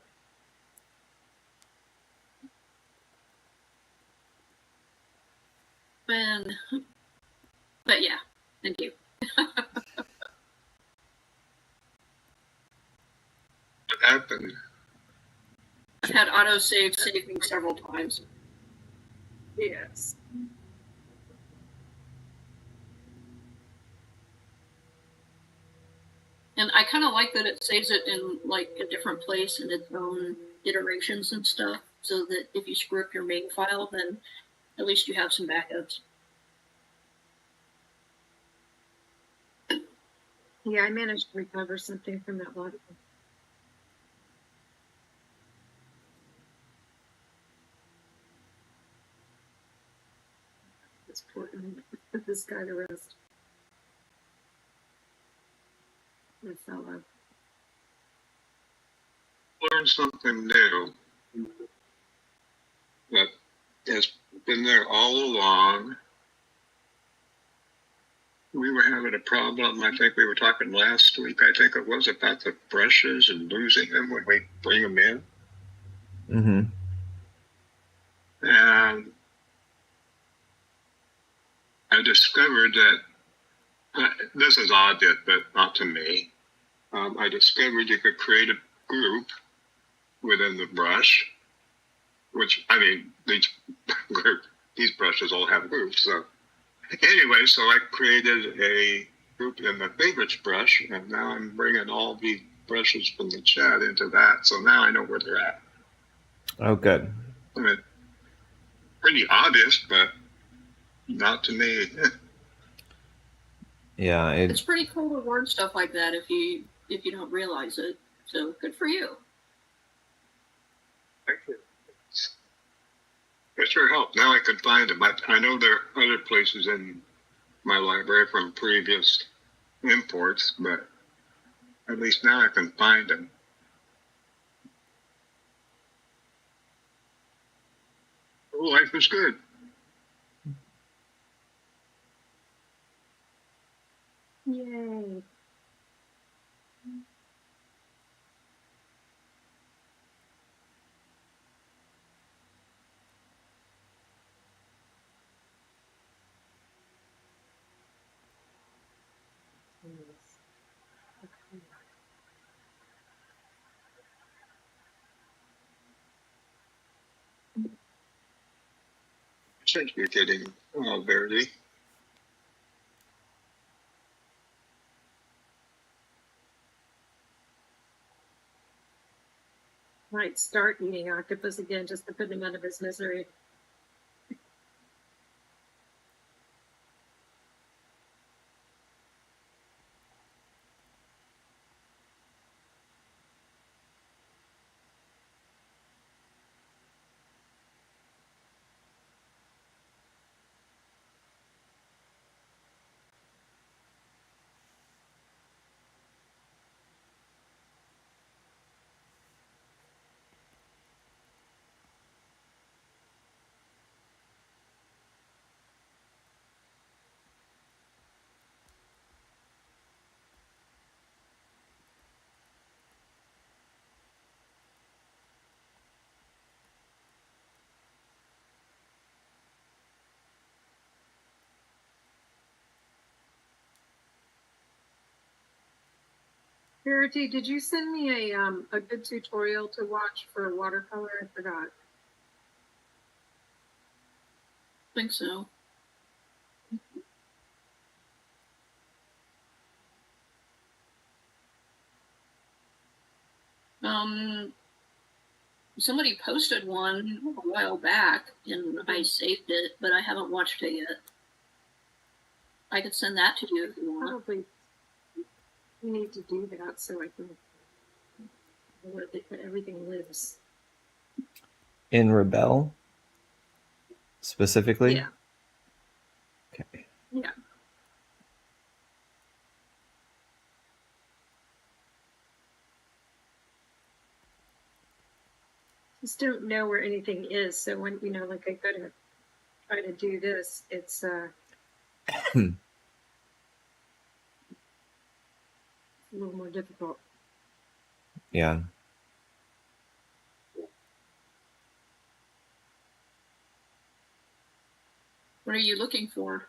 But yeah, thank you. What happened? I've had autosave save me several times. Yes. And I kind of like that it saves it in like a different place in its own iterations and stuff, so that if you screw up your main file, then at least you have some backups. Yeah, I managed to recover something from that log. This poor guy, put this guy to rest. good fellow. Learn something new that has been there all along. We were having a problem. I think we were talking last week. I think it was about the brushes and losing them when we bring them in. Mm-hmm. And I discovered that this is odd, but not to me. I discovered you could create a group within the brush, which I mean, these brushes all have groups. So anyway, so I created a group in the favorites brush, and now I'm bringing all the brushes from the chat into that. So now I know where they're at. Oh, good. I mean, pretty obvious, but not to me. Yeah, It's pretty cool to learn stuff like that if you don't realize it. So good for you. Thank you. It sure helped. Now I can find them. I know there are other places in my library from previous imports, but at least now I can find them. Oh, life is good. Yay. Since you're getting Verdi. Might start eating octopus again just to put him out of his misery. Verity, did you send me a good tutorial to watch for watercolor? I forgot. I think so. Somebody posted one a while back, and I saved it, but I haven't watched it yet. I could send that to you if you want. Probably we need to do that so I can where everything lives. in Rebelle specifically. Yeah. Okay. Yeah. Just don't know where anything is. So when like I go to try to do this, it's a little more difficult. Yeah. What are you looking for?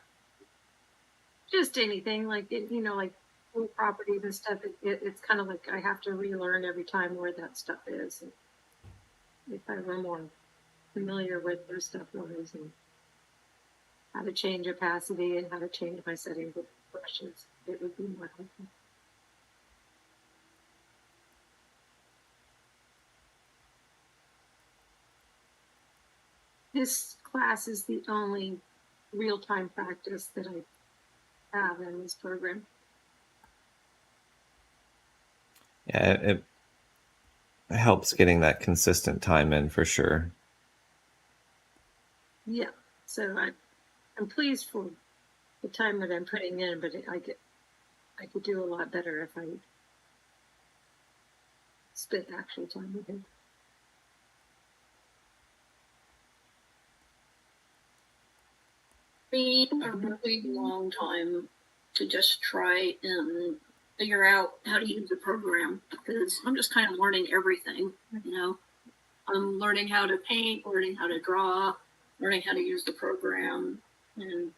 Just anything like like cool properties and stuff. It's kind of like I have to relearn every time where that stuff is. And if I were more familiar with where stuff was and how to change opacity and how to change my settings with brushes, it would be more helpful. This class is the only real-time practice that I have in this program. Yeah, it helps getting that consistent time in for sure. Yeah, so I'm pleased for the time that I'm putting in, but I could do a lot better if I spend actual time with him. Me a really long time to just try and figure out how to use the program because I'm just kind of learning everything, you know. I'm learning how to paint, learning how to draw, learning how to use the program, and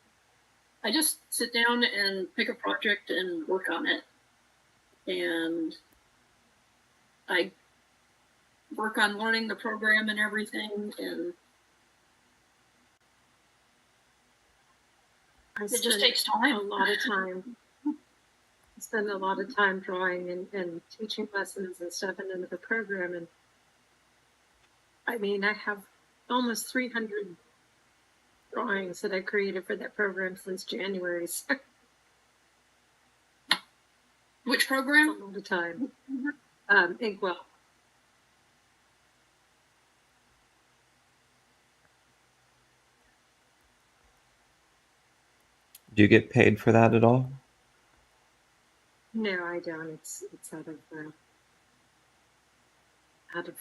I just sit down and pick a project and work on it. And I work on learning the program and everything, and it just takes time. A lot of time. I spend a lot of time drawing and teaching lessons and stuff into the program. And I mean, I have almost 300 drawings that I created for that program since January. So Which a program? lot of time. Inkwell. Do you get paid for that at all? No, I don't. It's out of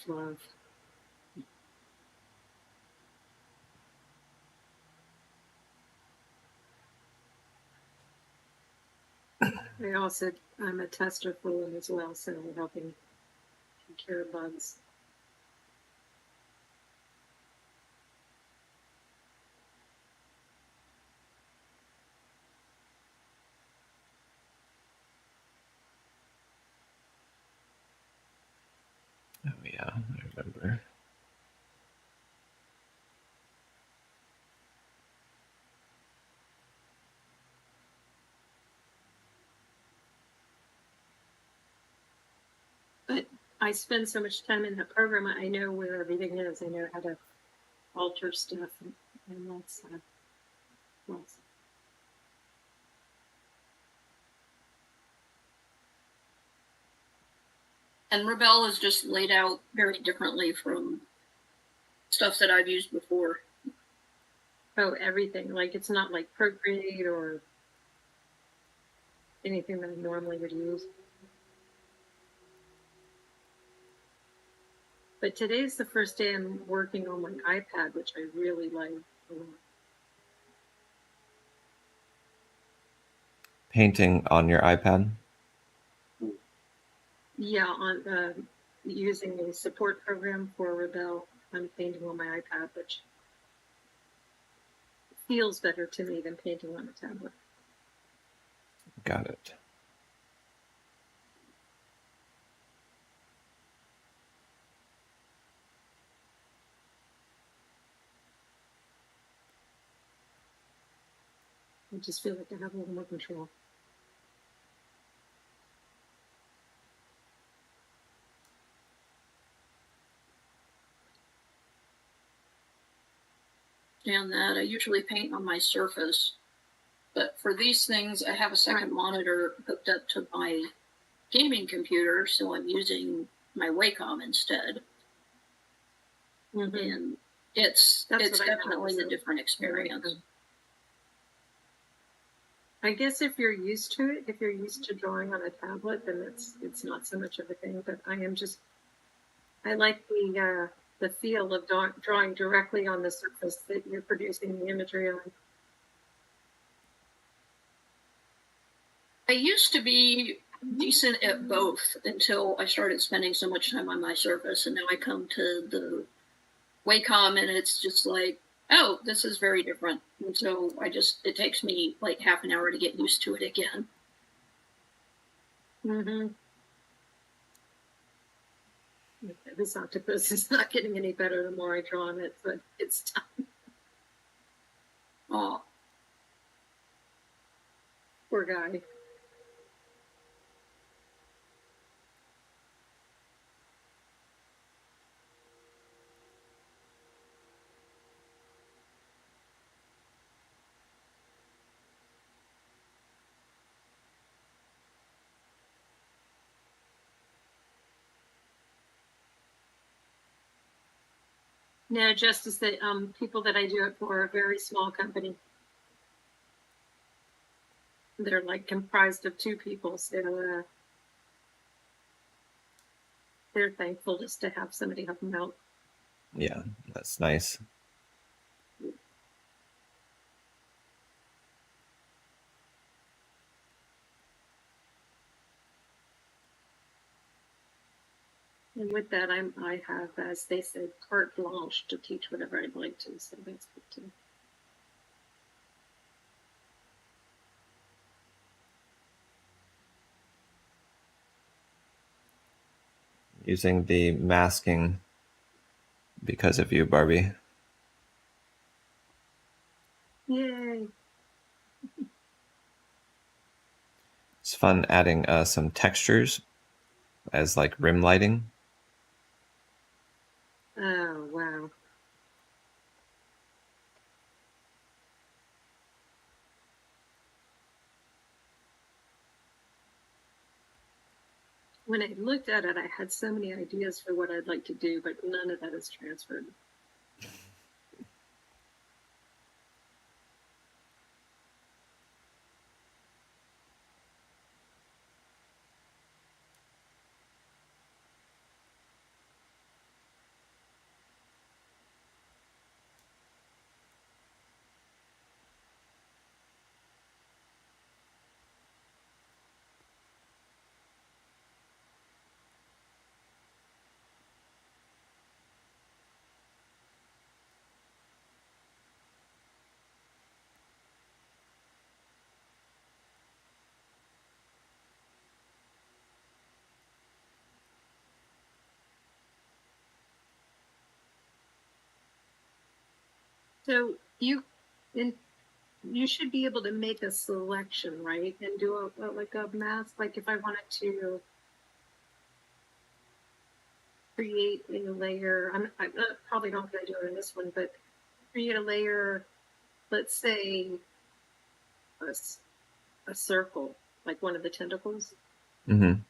love. I'm a tester for them as well, so I'm helping take care of bugs. Oh yeah, I remember. But I spend so much time in that program, I know where everything is. I know how to alter stuff, and that's lots. And Rebelle is just laid out very differently from stuff that I've used before. Oh, everything. Like it's not like Procreate or anything that I normally would use. But today's the first day I'm working on my iPad, which I really like a lot. Painting on your iPad? Yeah, on using a support program for Rebelle, I'm painting on my iPad, which feels better to me than painting on a tablet. Got it. I just feel like I have a little more control. And that I usually paint on my Surface. But for these things, I have a second monitor hooked up to my gaming computer, so I'm using my Wacom instead. Mm-hmm. And it's definitely a different experience. I guess if you're used to it, if you're used to drawing on a tablet, then it's not so much of a thing. But I like the feel of drawing directly on the surface that you're producing the imagery on. I used to be decent at both until I started spending so much time on my Surface, and now I come to the Wacom and it's just like, oh, this is very different. And so it takes me like half an hour to get used to it again. Mm-hmm. This octopus is not getting any better the more I draw on it, but it's time. Oh, poor guy. No, just as the people that I do it for are a very small company. They're like comprised of 2 people, so they're thankful just to have somebody help them out. Yeah, that's nice. And with that, I have, as they said, carte blanche to teach whatever I'd like to. So that's good too. Using the masking because of you, Barbie. Yay! It's fun adding some textures as like rim lighting. Oh wow! When I looked at it, I had so many ideas for what I'd like to do, but none of that is transferred. So you should be able to make a selection, right? And do like a mask. Like if I wanted to create a layer, I probably not going to do it in this one, but create a layer. Let's say a circle, like one of the tentacles, Mm-hmm.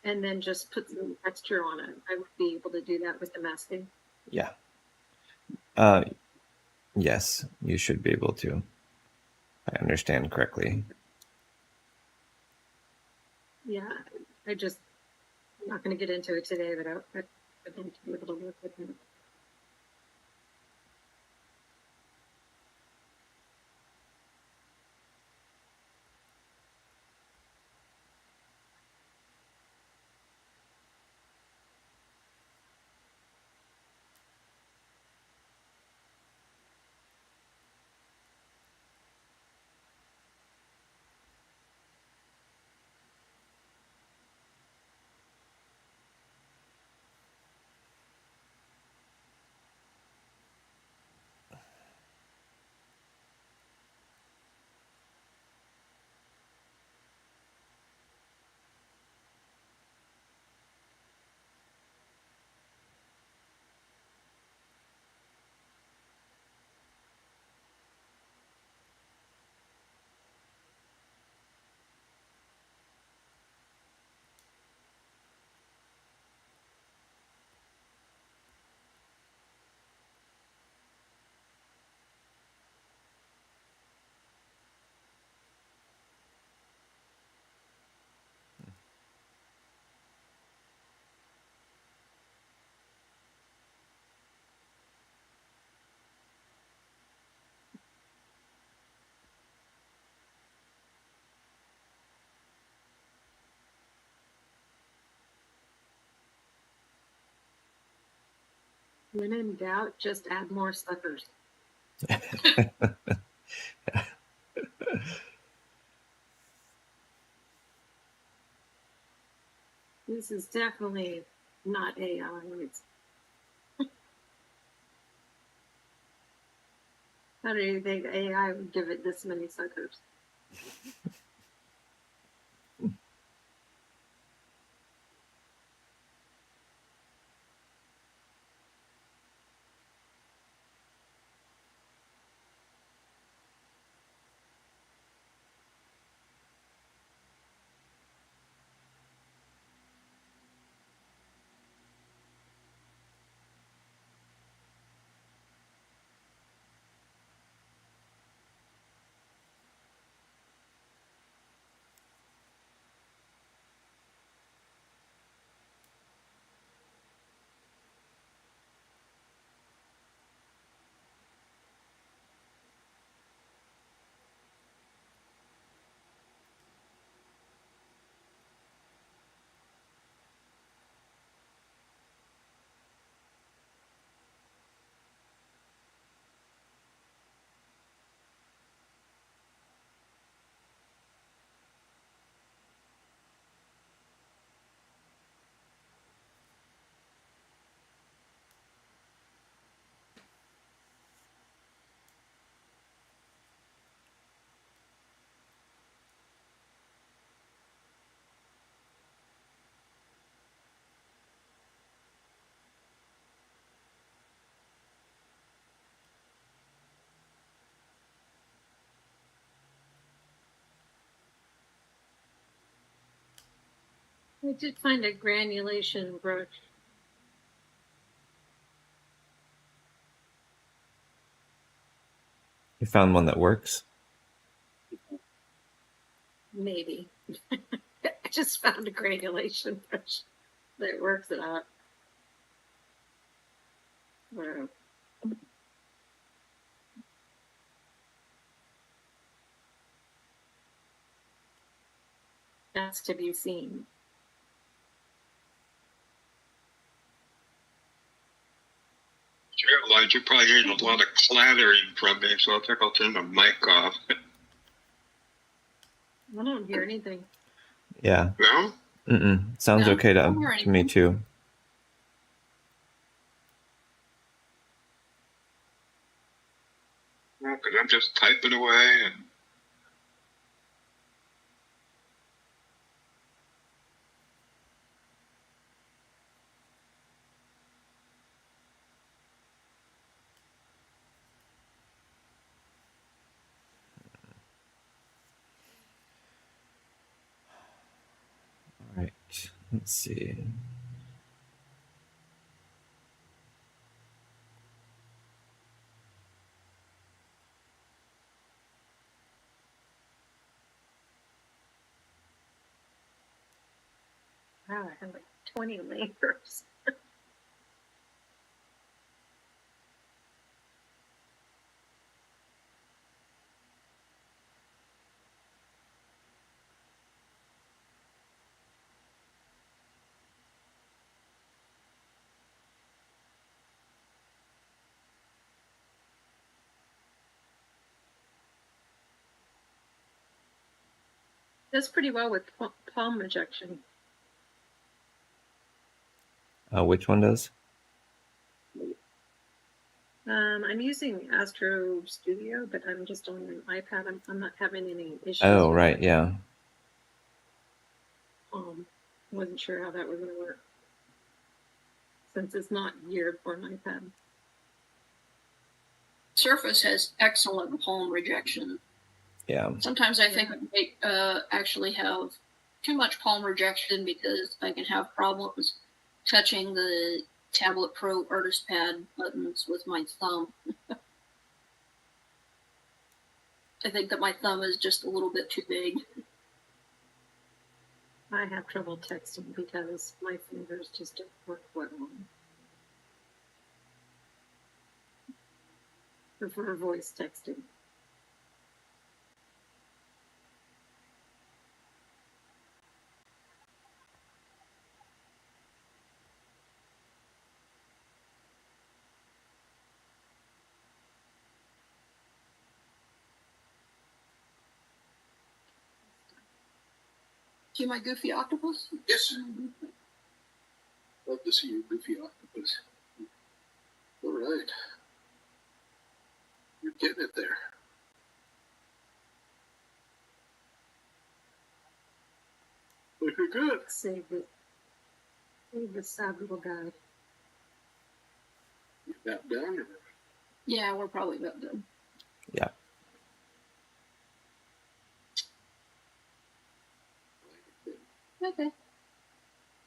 and then just put some texture on it. I would be able to do that with the masking. Yeah. Yes, you should be able to. I understand correctly. Yeah, I'm not going to get into it today, but I'd like to be able to work with it. When in doubt, just add more suckers. This is definitely not AI. How do you think AI would give it this many suckers? I did find a granulation brush. You found one that works? Maybe. I just found a granulation brush that works it out. Wow. That's to be seen. Caroline, you're probably hearing a lot of clattering from me, so I think I'll turn the mic off. I don't hear anything. Yeah. No? Sounds No, okay I don't hear to me anything. too. No, because I'm just typing away and All right. Let's see. Wow, I have like 20 layers. Does pretty well with palm rejection. Which one does? I'm using Astro Studio, but I'm just on an iPad. I'm not having any issues. Oh, with right, it. yeah. Wasn't sure how that was going to work since it's not geared for an iPad. Surface has excellent palm rejection. Yeah. Sometimes I think I may actually have too much palm rejection because I can have problems touching the Tablet Pro Artist Pad buttons with my thumb. I think that my thumb is just a little bit too big. I have trouble texting because my fingers just don't work well. Prefer voice texting. See my goofy octopus? Yes. Love to see you, goofy octopus. All right. You're getting it there. Looking good. Save this sad little guy. You got down or? Yeah, we're probably about done. Yeah. Okay.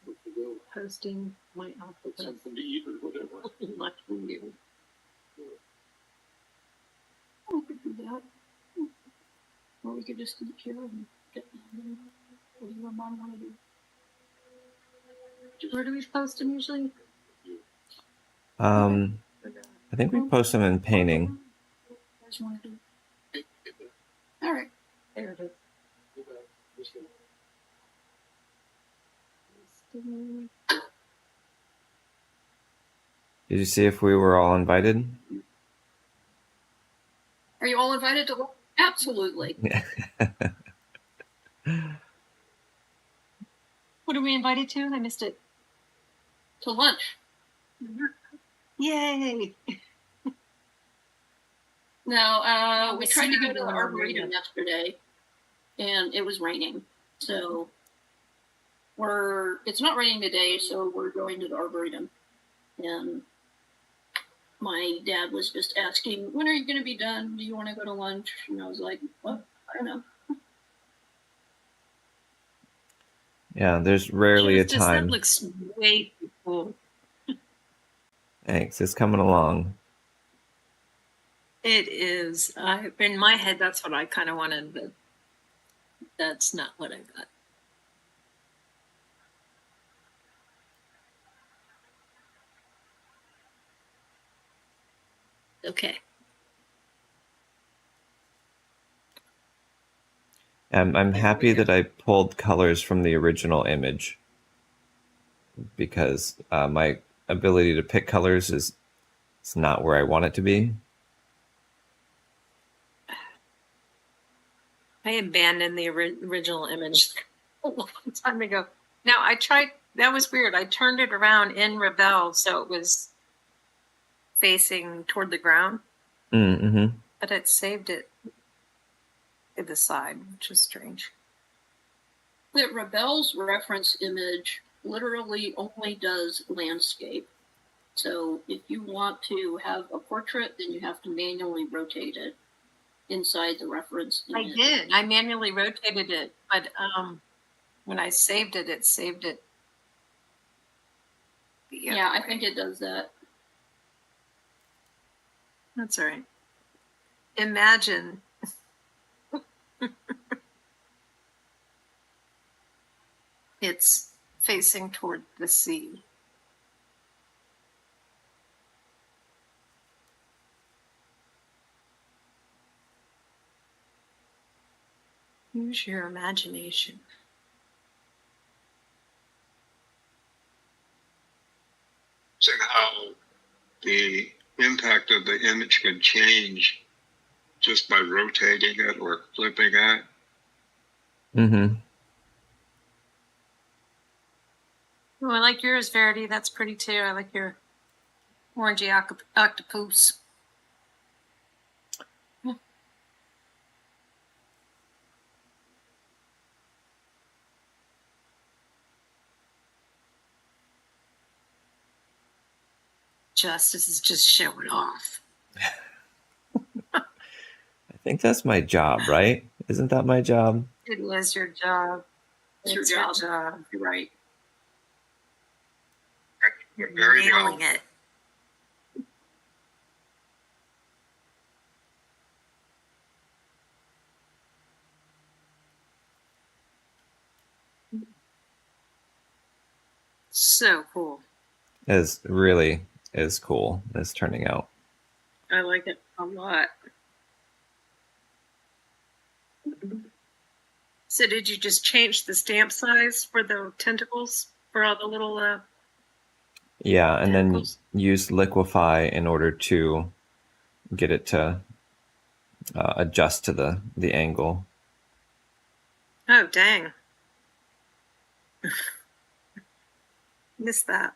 We can go Posting my get octopus. something to eat or whatever. Lucky you. We could do that. Or we could just eat here and get down. What do your mom want to do? Where do we post them usually? I think we post them in painting. What do you guys want to do? Get that. All right. There it is. Get that. Just go. Did you see if we were all invited? Are you all invited to lunch? Absolutely. What are we invited to? I missed it. To lunch. Yay! No, we tried to go to the Wow. Arboretum yesterday, and it was raining. So it's not raining today, so we're going to the Arboretum. And my dad was just asking, when are you going to be done? Do you want to go to lunch? And I was like, well, I don't know. Yeah, there's rarely a That time. looks way too cool. Thanks, it's coming along. It is. In my head, that's what I kind of wanted, but that's not what I got. Okay. I'm happy that I pulled colors from the original image because my ability to pick colors is not where I want it to be. I abandoned the original image a long time ago. Now I tried. That was weird. I turned it around in Rebelle so it was facing toward the ground, Mm-hmm. but it saved it to the side, which was strange. The Rebelle's reference image literally only does landscape. So if you want to have a portrait, then you have to manually rotate it inside the reference image. I did. I manually rotated it, but when I saved it, it saved it. Yeah, I think it does that. That's all right. Imagine it's facing toward the sea. Use your imagination. So how the impact of the image can change just by rotating it or flipping it. Mm-hmm. Oh, I like yours, Verity. That's pretty too. I like your orangey octopus. Justice is just showing off. I think that's my job, right? Isn't that my job? It is your job. It's your job. You're right. You're Very nailing well. it. So cool. Is really is cool. It's turning out. I like it a lot. So did you just change the stamp size for the tentacles for all the little Yeah, and then tentacles? use liquefy in order to get it to adjust to the angle. Oh, dang. Missed that.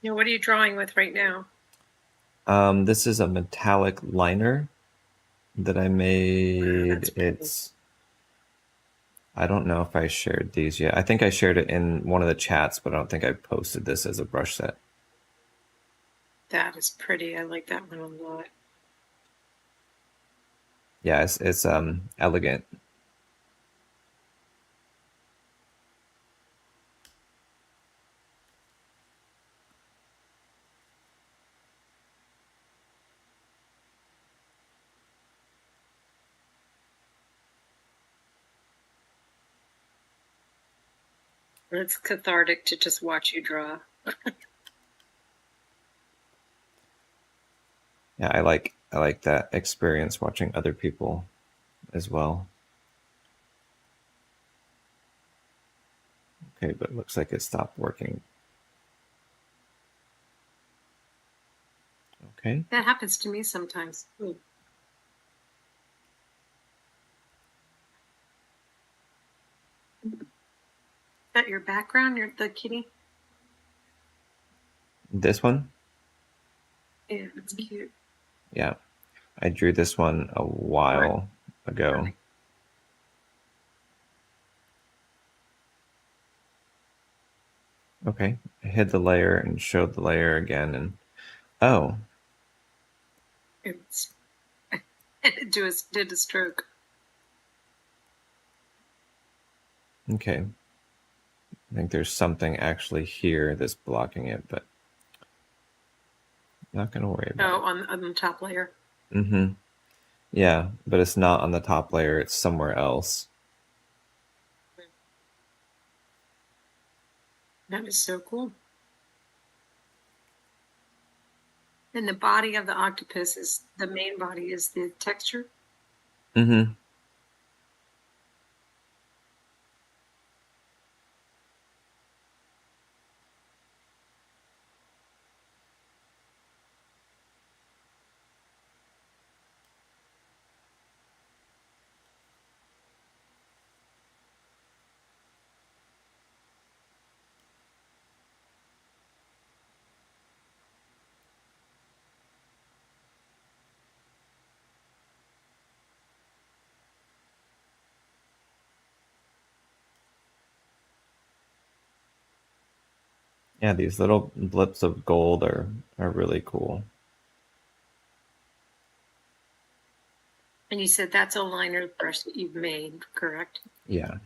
Now, what are you drawing with right now? This is a metallic liner that I made. It's I don't know if I shared these yet. I think I shared it in one of the chats, but I don't think I posted this as a brush set. That is pretty. I like that one a lot. Yeah, it's elegant. It's cathartic to just watch you draw. Yeah, I like that experience watching other people as well. Okay, but it looks like it stopped working. Okay. That happens to me sometimes. Ooh. Is that your background? You're the kitty? This one? Yeah, it's cute. Yeah. I drew this one a while ago. Okay, I hid the layer and showed the layer again, and oh, It's, it did a stroke. okay. I think there's something actually here that's blocking it, but not going to worry about it. On the top layer. Mm-hmm. Yeah, but it's not on the top layer. It's somewhere else. That is so cool. And the body of the octopus is the main body is the texture. Mm-hmm. Yeah, these little blips of gold are really cool. And you said that's a liner brush that you've made, correct? Yeah.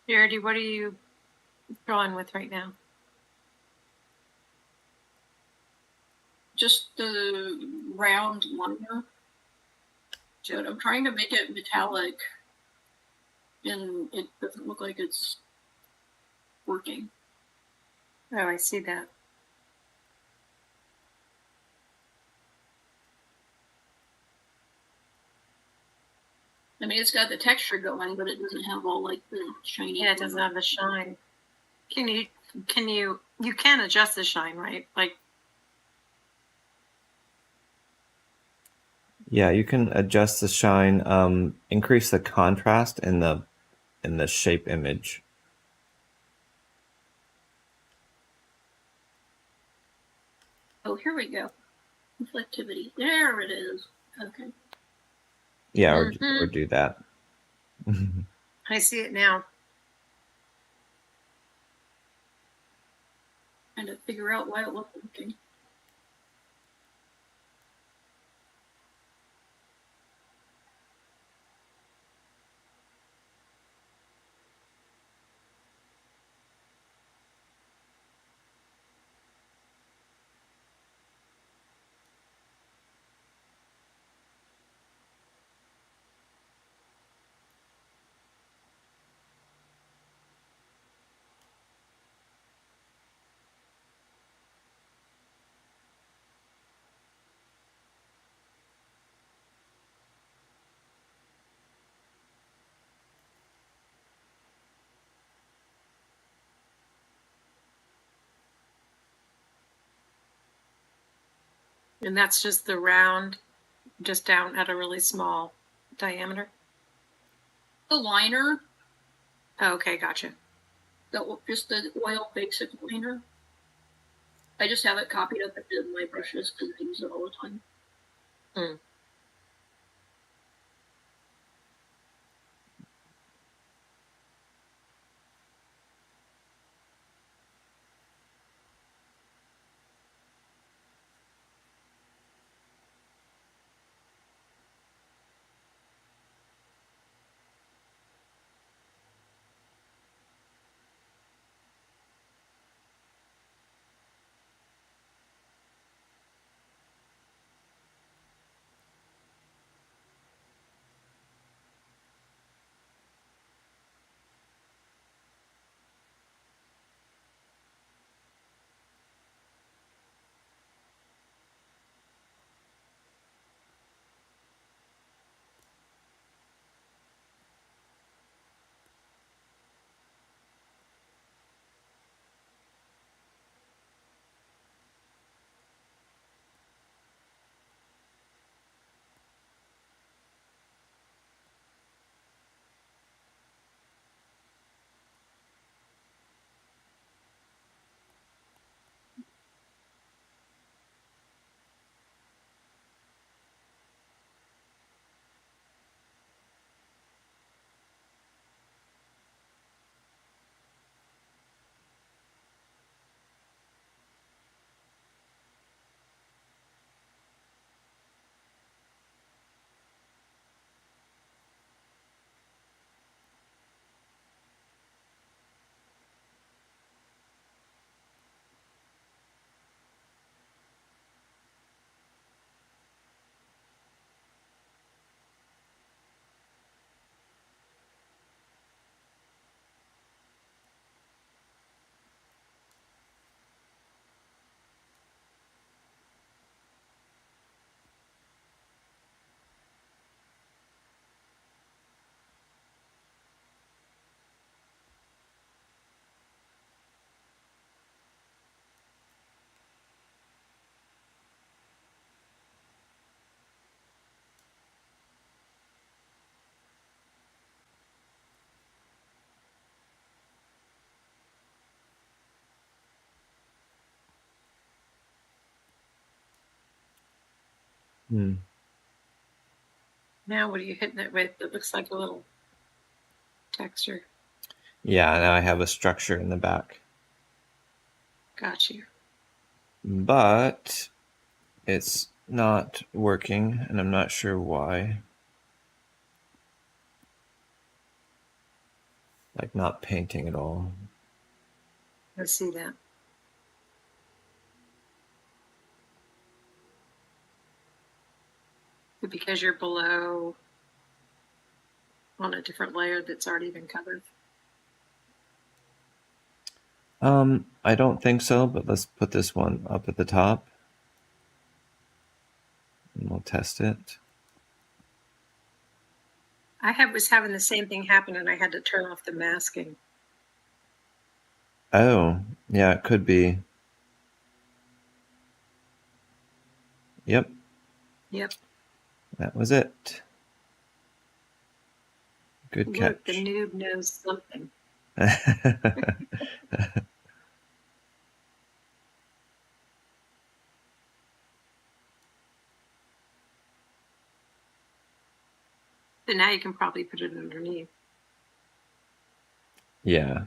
Verity, what are you drawing with right now? Just the round liner. So I'm trying to make it metallic, and it doesn't look like it's working. Oh, I see that. I mean, it's got the texture going, but it doesn't have all like the shiny. Yeah, it doesn't have the shine. You can adjust the shine, right? Like, Yeah, you can adjust the shine, increase the contrast in the shape image. Oh, here we go. Reflectivity. There it is. Okay. Yeah, or do that. I see it now. Trying to figure out why it wasn't working. And that's just the round, just down at a really small diameter. The liner, Oh, okay, gotcha. just the oil basic liner. I just have it copied up into my brushes because I use it all the time. Mm. Hmm. Now what are you hitting it with? It looks like a little texture. Yeah, now I have a structure in the back. Got you. But it's not working, and I'm not sure why. Like, not painting at all. I see that. Because you're below on a different layer that's already been covered. I don't think so, but let's put this one up at the top. And we'll test it. Was having the same thing happen and I had to turn off the masking. Oh, yeah, it could be. Yep, Yep. that was it. Good Look, the catch. noob knows something. So now you can probably put it underneath. Yeah.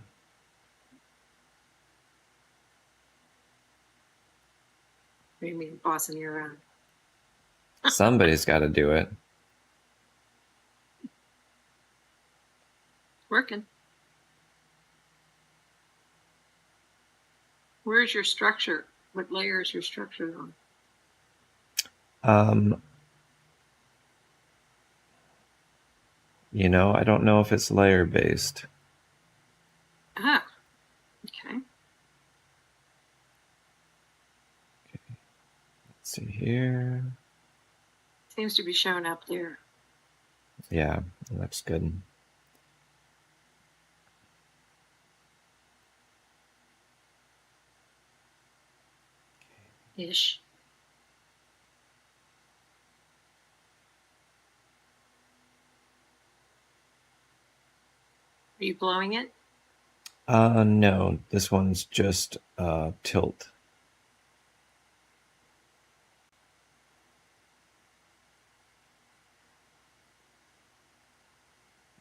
What do you mean bossing you around? Somebody's got to do it. Working. Where's your structure? What layer is your structure on? I don't know if it's layer based. Ah, okay. Let's see here. Seems to be showing up there. Yeah, looks good. Ish. Are you blowing it? No, this one's just tilt.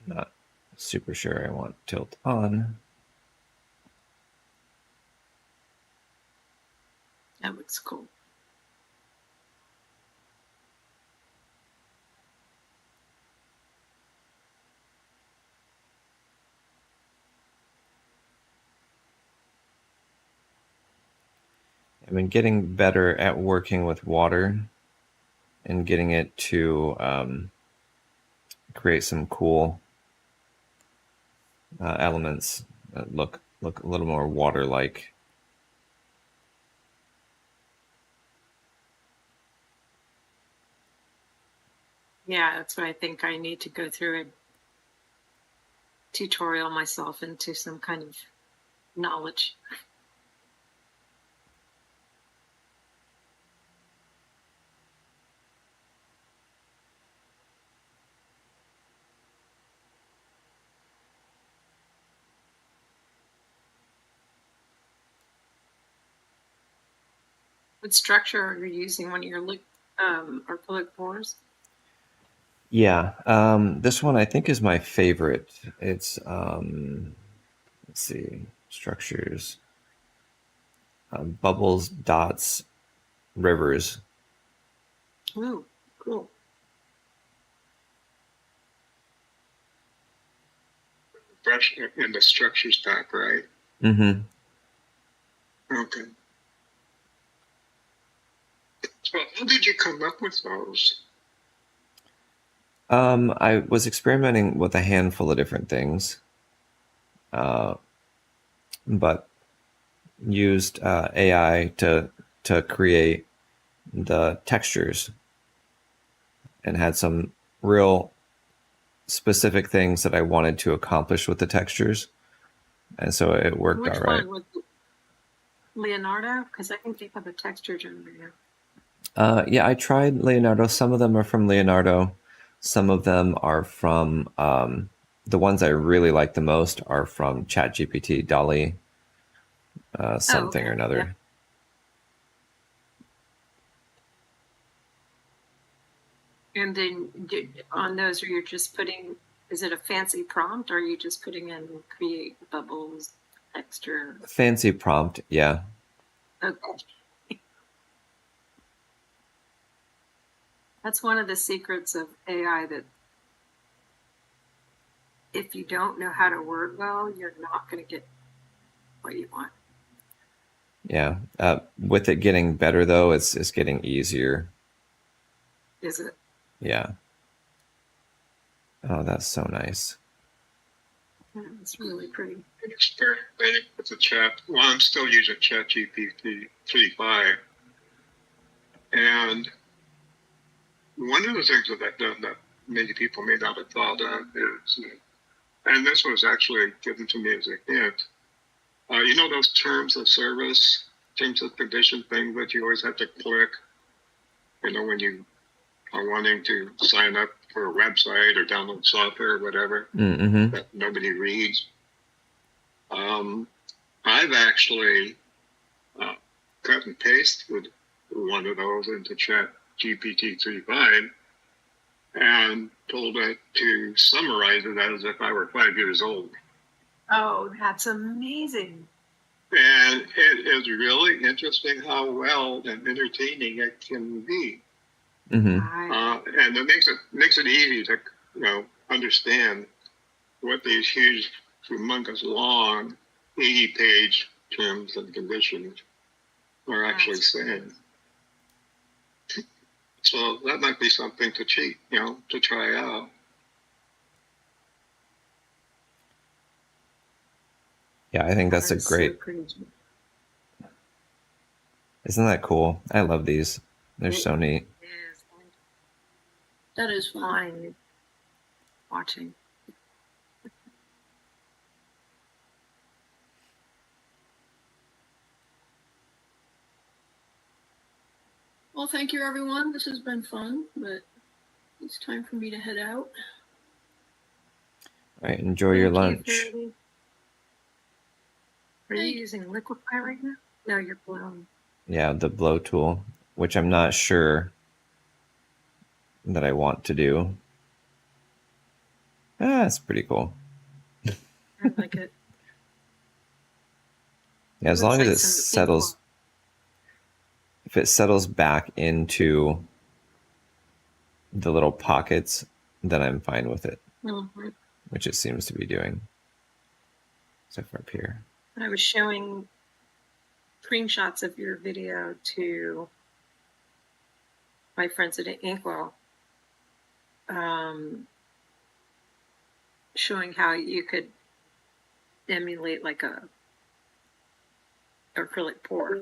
Not super sure I want tilt on. That looks cool. I've been getting better at working with water and getting it to create some cool elements that look a little more water-like. Yeah, that's why I think I need to go through a tutorial myself into some kind of knowledge. What structure are you using when you're acrylic pours? Yeah, this one I think is my favorite. It's let's see, structures, bubbles, dots, rivers. Ooh, cool. Brush in the structures pack, right? Mm-hmm. Okay. So how did you come up with those? I was experimenting with a handful of different things, but used AI to create the textures and had some real specific things that I wanted to accomplish with the textures, and so it worked Which all right. one was Leonardo? Because I think they have a texture generator. Yeah, I tried Leonardo. Some of them are from Leonardo. Some of them are from the ones I really like the most are from ChatGPT, DALL-E, something okay. or another. Yep. And then on those, are you just putting? Is it a fancy prompt, or are you just putting in create bubbles, texture? Fancy prompt, yeah. Okay. That's one of the secrets of AI, that if you don't know how to word well, you're not going to get what you want. Yeah. With it getting better though, it's getting easier. Is it? Yeah. Oh, that's so nice. Yeah, it's really pretty. Experimenting with the chat. Well, I'm still using ChatGPT 3.5, and one of the things that I've done that many people may not have thought of is, and this was actually given to me as a hint. You know those terms of service, terms of condition thing that you always have to click. You know when you are wanting to sign up for a website or download software or whatever Mm-hmm. that nobody reads. I've actually cut and pasted one of those into Chat GPT 3.5 and told it to summarize it as if I were 5 years old. Oh, that's amazing. And it is really interesting how well and entertaining it can be. Mm-hmm. And it makes it easy to understand what these huge, humongous, long, 80-page terms and conditions are actually saying. So that might be something to to try out. Yeah, I think that's a great. Isn't that cool? I love these. They're so neat. That is fun. Watching. Well, thank you, everyone. This has been fun, but it's time for me to head out. All right, enjoy your lunch. Faraday. Are you using liquefy right now? No, you're blowing. Yeah, the blow tool, which I'm not sure that I want to do. That's pretty cool. I like it. Yeah, as Looks long as like it some settles, if it settles back into the little pockets, then I'm fine with it, Mhm. which it seems to be doing. Except for up here. I was showing screenshots of your video to my friends at Inkwell, showing how you could emulate like a acrylic pour.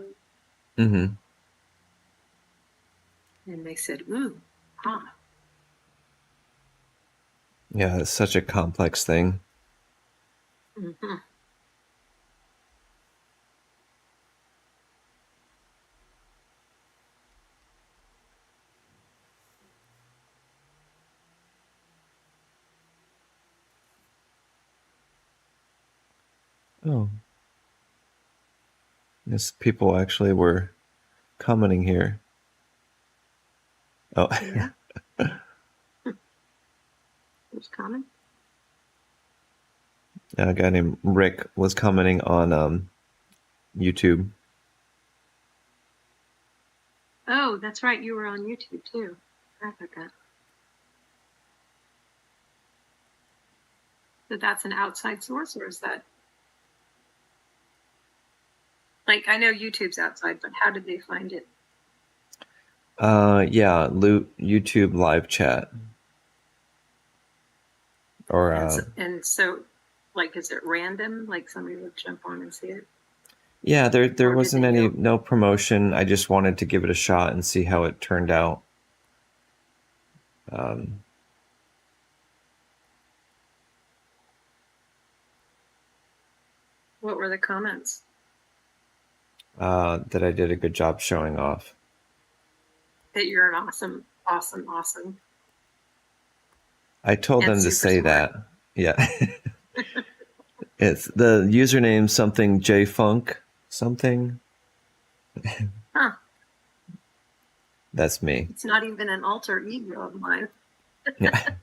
Mm-hmm. And they said, ooh, huh. Yeah, it's such a complex thing. Mm-hmm. Oh. Yes, people actually were commenting here. Oh. Yeah. Who's coming? A guy named Rick was commenting on YouTube. Oh, that's right. You were on YouTube too. I forgot that. So that's an outside source, or is that like, I know YouTube's outside, but how did they find it? Yeah, YouTube live chat. Or And so, like, is it random? Like somebody would jump on and see it? yeah, there Or did wasn't they any know? no promotion. I just wanted to give it a shot and see how it turned out. What were the comments? That I did a good job showing off. That you're an awesome, awesome, awesome. I told And them to super say smart. that. Yeah. It's the username something jfunk something. Huh. That's me. It's not even an alter ego of mine. Yeah.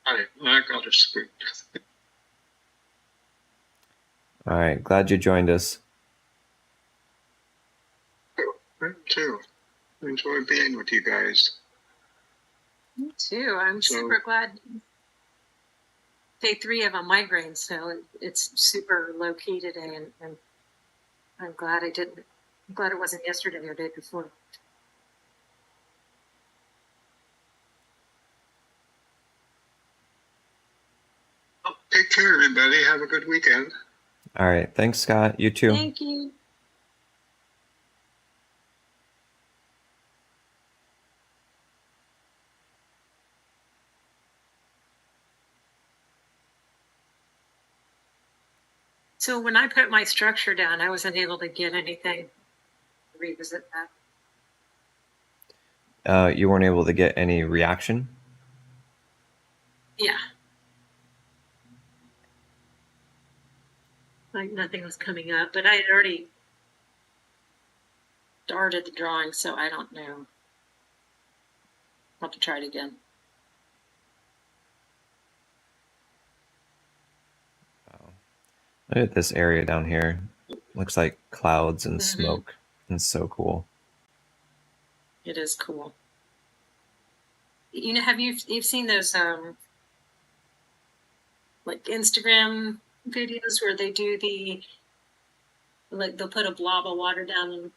I got a scoop. All right. Glad you joined us. Me too. Enjoy being with you guys. Me too. I'm So- super glad. Day 3 of a migraine, so it's super low key today, and I'm glad I didn't. I'm glad it wasn't yesterday or day before. Well, take care, everybody. Have a good weekend. All right. Thanks, Scott. You too. Thank you. So when I put my structure down, I wasn't able to get anything. Revisit that. You weren't able to get any reaction? Yeah. Like nothing was coming up, but I had already started the drawing, so I don't know. I'll have to try it again. Look at this area down here. Looks like clouds and Mhm. smoke. It's so cool. It is cool. You know, you've seen those like Instagram videos where they do they'll put a blob of water down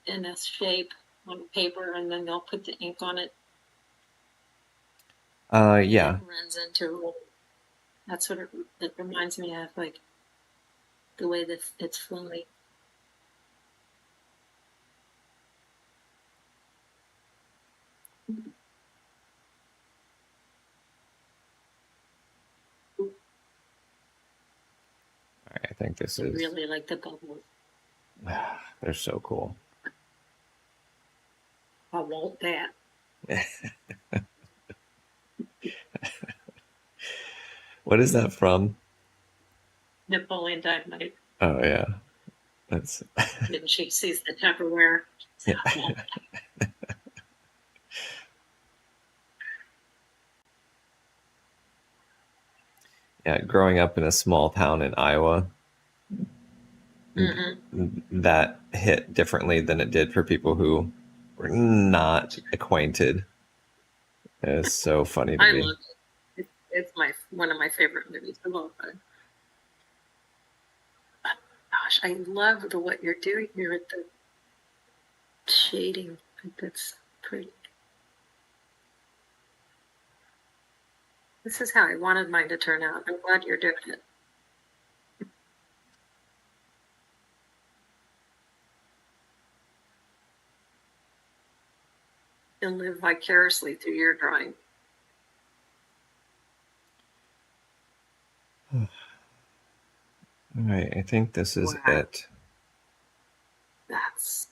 in a shape on paper, and then they'll put the ink on it. Yeah. It runs into. That's what it reminds me of, like the way that it's flowing. All right, I think this I is. really like the bubbles. They're so cool. I want that. What is that from? Napoleon Dynamite. Oh yeah, that's And she sees the Tupperware. yeah. I want that. Yeah. Growing up in a small town in Iowa, that hit differently than it did for people who were not acquainted. It's so funny to I me. love it. It's one of my favorite movies of all time. Gosh, I love what you're doing here with the shading. I think that's pretty. This is how I wanted mine to turn out. I'm glad you're doing it. You'll live vicariously through your drawing. All right, I think this is Wow. it. That's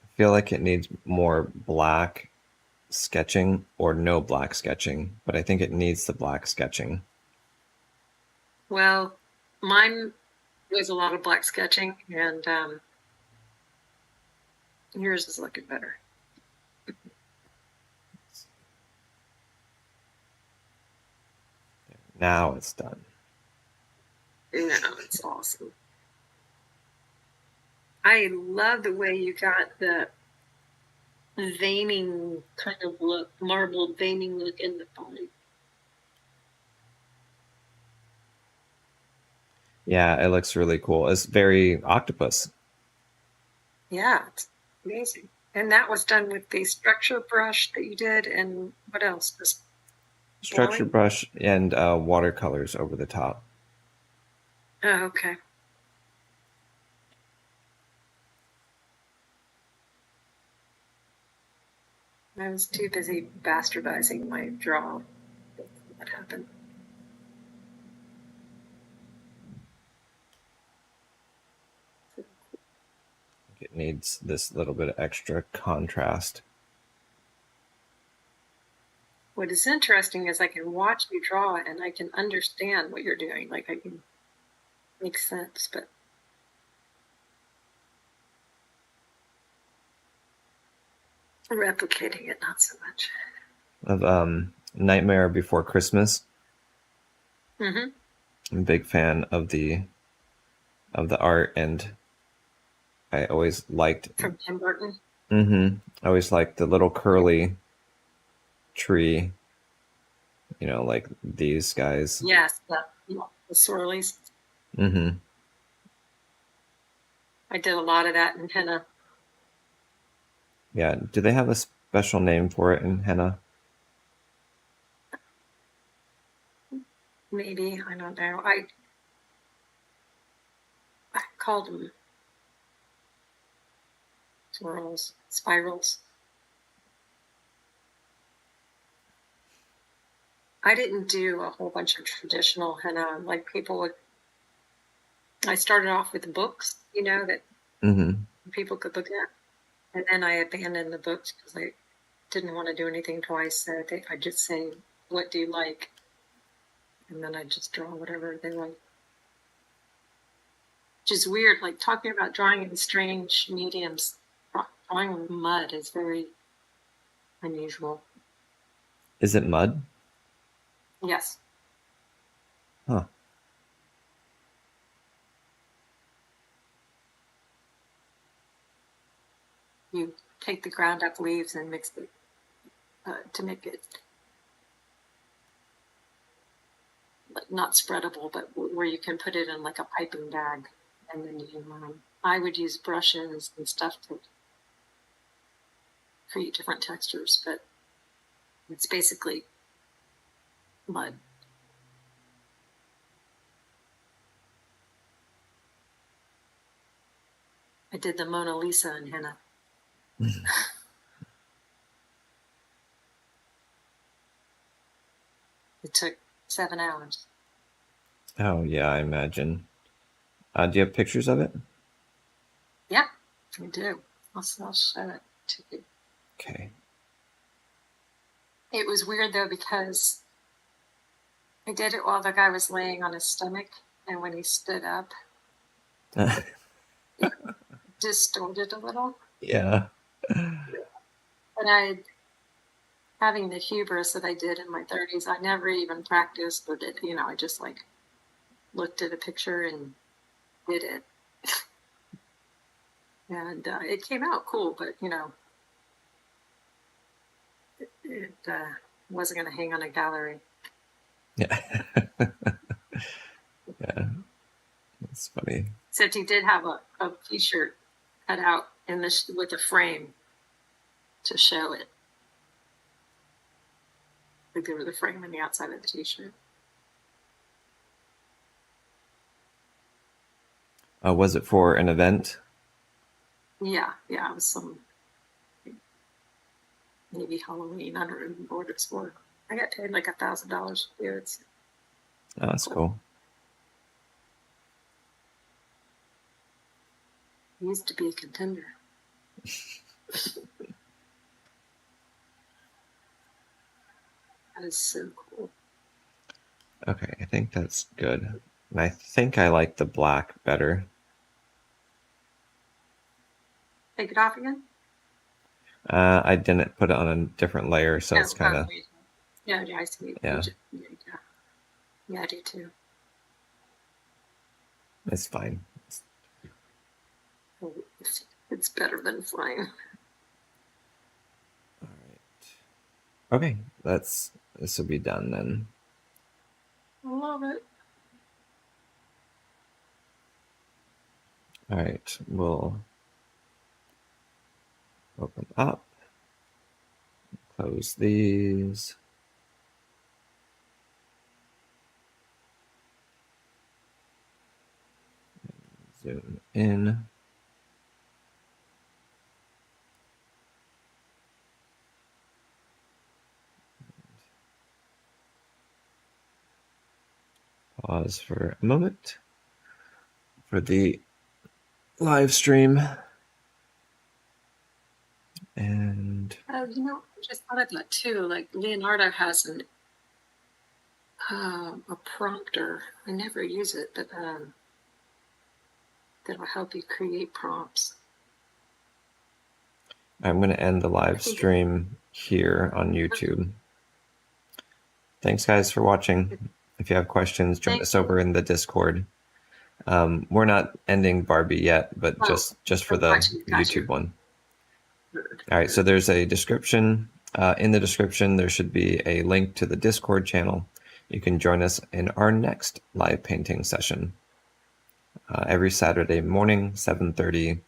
I feel like it needs more black sketching or no black sketching, but I think it needs the black sketching. well, mine was a lot of black sketching, and yours is looking better. Now it's done. No, it's awesome. I love the way you got the veining kind of look, marbled veining look in the body. Yeah, it looks really cool. It's very Octopus. Yeah, it's amazing. And that was done with the structure brush that you did, and what else? This Structure blowing? brush and watercolors over the top. Oh, okay. I was too busy bastardizing my draw. What happened? It needs this little bit of extra contrast. What is interesting is I can watch you draw and I can understand what you're doing. Like I can make sense, but replicating it, not so much. Of Nightmare Before Christmas. Mm-hmm. I'm a big fan of the art, and I always liked. From Tim Burton. I always liked the little curly tree. You know, like these guys. Yes, the swirlies. Mm-hmm. I did a lot of that in henna. Yeah. Do they have a special name for it in henna? Maybe, I don't know. I called them swirls, spirals. I didn't do a whole bunch of traditional henna like people would. I started off with books, that people could look at. And then I abandoned the books because I didn't want to do anything twice. So I just say, what do you like? And then I just draw whatever they like. Which is weird, like talking about drawing in strange mediums. Drawing with mud is very unusual. Is it mud? Yes. Huh. You take the ground up leaves and mix it to make it not spreadable, but where you can put it in like a piping bag. And then I would use brushes and stuff to create different textures, but it's basically mud. I did the Mona Lisa in henna. It took 7 hours. Oh yeah, I imagine. Do you have pictures of it? Yeah, I do. I'll show it to you. Okay. It was weird though because I did it while the guy was laying on his stomach, and when he stood up, distorted a little. Yeah. But having the hubris that I did in my 30s, I never even practiced or did, I just like looked at a picture and did it. And it came out cool, but it wasn't going to hang on a gallery. Yeah. Yeah. That's funny. Except he did have a t-shirt cut out with a frame to show it. Like there was a frame on the outside of the t-shirt. Was it for an event? Yeah, it was some maybe Halloween. I don't remember what it's for. I got paid like $1,000 for it. Oh, that's cool. He used to be a contender. That is so cool. Okay, I think that's good. And I think I like the black better. Take it off again? I didn't put it on a different layer, so it's kind of... Yeah, I see. Yeah. Yeah, I do too. It's fine. It's better than flying. All right. Okay, this will be done then. I love it. All right, we'll open up, close these. Zoom in. Pause for a moment for the live stream. And I just thought of that too. Like Leonardo has a prompter. I never use it, but that'll help you create prompts. I'm going to end the live stream here on YouTube. Thanks, guys, for watching. If you have questions, join us over in the Discord. We're not ending Barbie yet, but just for the YouTube one. All right, so there's a description. In the description, there should be a link to the Discord channel. You can join us in our next live painting session every Saturday morning, 7:30